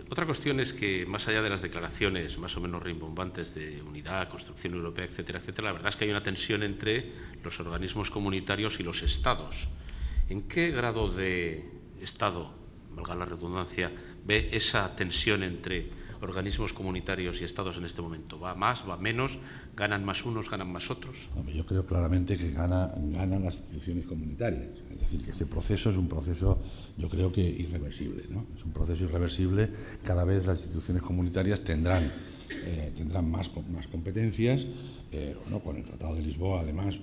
Otra cuestión es que, más allá de las declaraciones más o menos rimbombantes de unidad, construcción europea, etcétera, etcétera, la verdad es que hay una tensión entre los organismos comunitarios y los Estados. ¿En qué grado de Estado, valga la redundancia, ve esa tensión entre organismos comunitarios y Estados en este momento? ¿Va más, va menos? ¿Ganan más unos, ganan más otros? Yo creo claramente que ganan las instituciones comunitarias. Es decir, que este proceso es un proceso, yo creo que irreversible, ¿no? Es un proceso irreversible. Cada vez las instituciones comunitarias tendrán más competencias. Con el Tratado de Lisboa, además,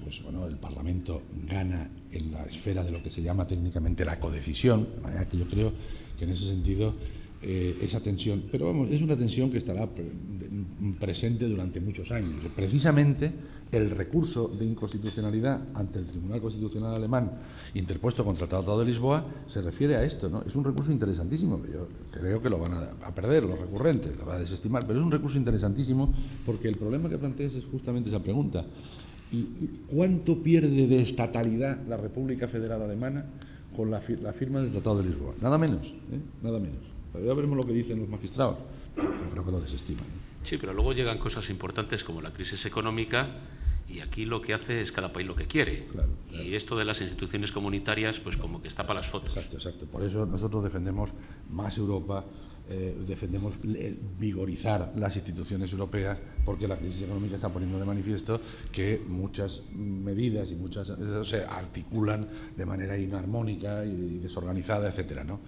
el Parlamento gana en la esfera de lo que se llama técnicamente la codecisión, de manera que yo creo que en ese sentido esa tensión, pero vamos, es una tensión que estará presente durante muchos años. Precisamente el recurso de inconstitucionalidad ante el Tribunal Constitucional alemán interpuesto contra el Tratado de Lisboa se refiere a esto, ¿no? Es un recurso interesantísimo, yo creo que lo van a perder los recurrentes, lo van a desestimar, pero es un recurso interesantísimo porque el problema que planteas es justamente esa pregunta. ¿Y cuánto pierde de estatalidad la República Federal Alemana con la firma del Tratado de Lisboa? Nada menos, nada menos. Ya veremos lo que dicen los magistrados. Yo creo que lo desestiman. Sí, pero luego llegan cosas importantes como la crisis económica y aquí lo que hace es cada país lo que quiere. Claro. Y esto de las instituciones comunitarias, pues como que está para las fotos. Exacto. Por eso nosotros defendemos más Europa, defendemos vigorizar las instituciones europeas, porque la crisis económica está poniendo de manifiesto que muchas medidas y muchas se articulan de manera inarmónica y desorganizada, etcétera, ¿no?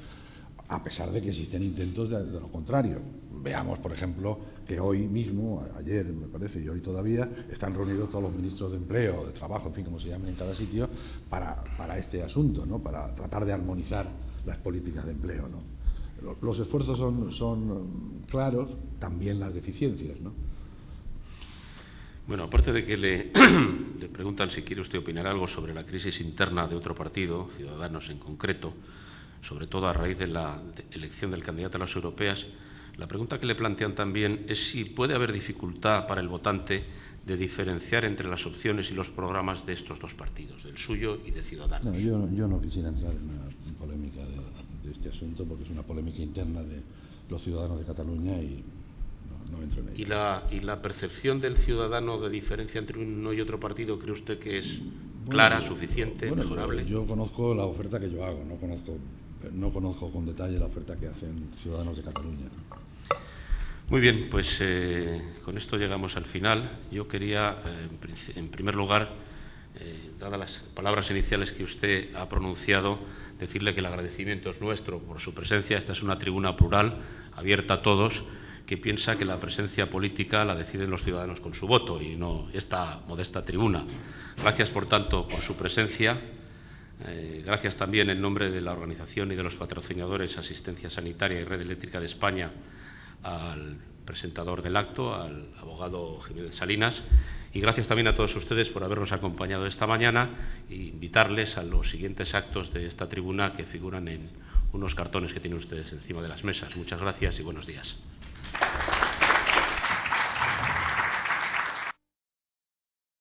A pesar de que existen intentos de lo contrario. Veamos, por ejemplo, que hoy mismo, ayer me parece, y hoy todavía, están reunidos todos los ministros de empleo, de trabajo, en fin, como se llamen en cada sitio, para este asunto, ¿no? Para tratar de armonizar las políticas de empleo, ¿no? Los esfuerzos son claros, también las deficiencias, ¿no? Bueno, aparte de que le preguntan si quiere usted opinar algo sobre la crisis interna de otro partido, Ciudadanos en concreto, sobre todo a raíz de la elección del candidato a las europeas, la pregunta que le plantean también es si puede haber dificultad para el votante de diferenciar entre las opciones y los programas de estos dos partidos, del suyo y de Ciudadanos. No, yo no quisiera entrar en una polémica de este asunto, porque es una polémica interna de los ciudadanos de Cataluña y no entro en ello. ¿Y la percepción del ciudadano de diferencia entre uno y otro partido cree usted que es clara, suficiente, mejorable? Yo conozco la oferta que yo hago, no conozco con detalle la oferta que hacen Ciudadanos de Cataluña. Muy bien, pues con esto llegamos al final. Yo quería, en primer lugar, dadas las palabras iniciales que usted ha pronunciado, decirle que el agradecimiento es nuestro por su presencia. Esta es una tribuna plural, abierta a todos, que piensa que la presencia política la deciden los ciudadanos con su voto y no esta modesta tribuna. Gracias, por tanto, por su presencia. Gracias también en nombre de la organización y de los patrocinadores Asistencia Sanitaria y Red Eléctrica de España al presentador del acto, al abogado Jiménez Salinas, y gracias también a todos ustedes por habernos acompañado esta mañana e invitarles a los siguientes actos de esta tribuna que figuran en unos cartones que tienen ustedes encima de las mesas. Muchas gracias y buenos días.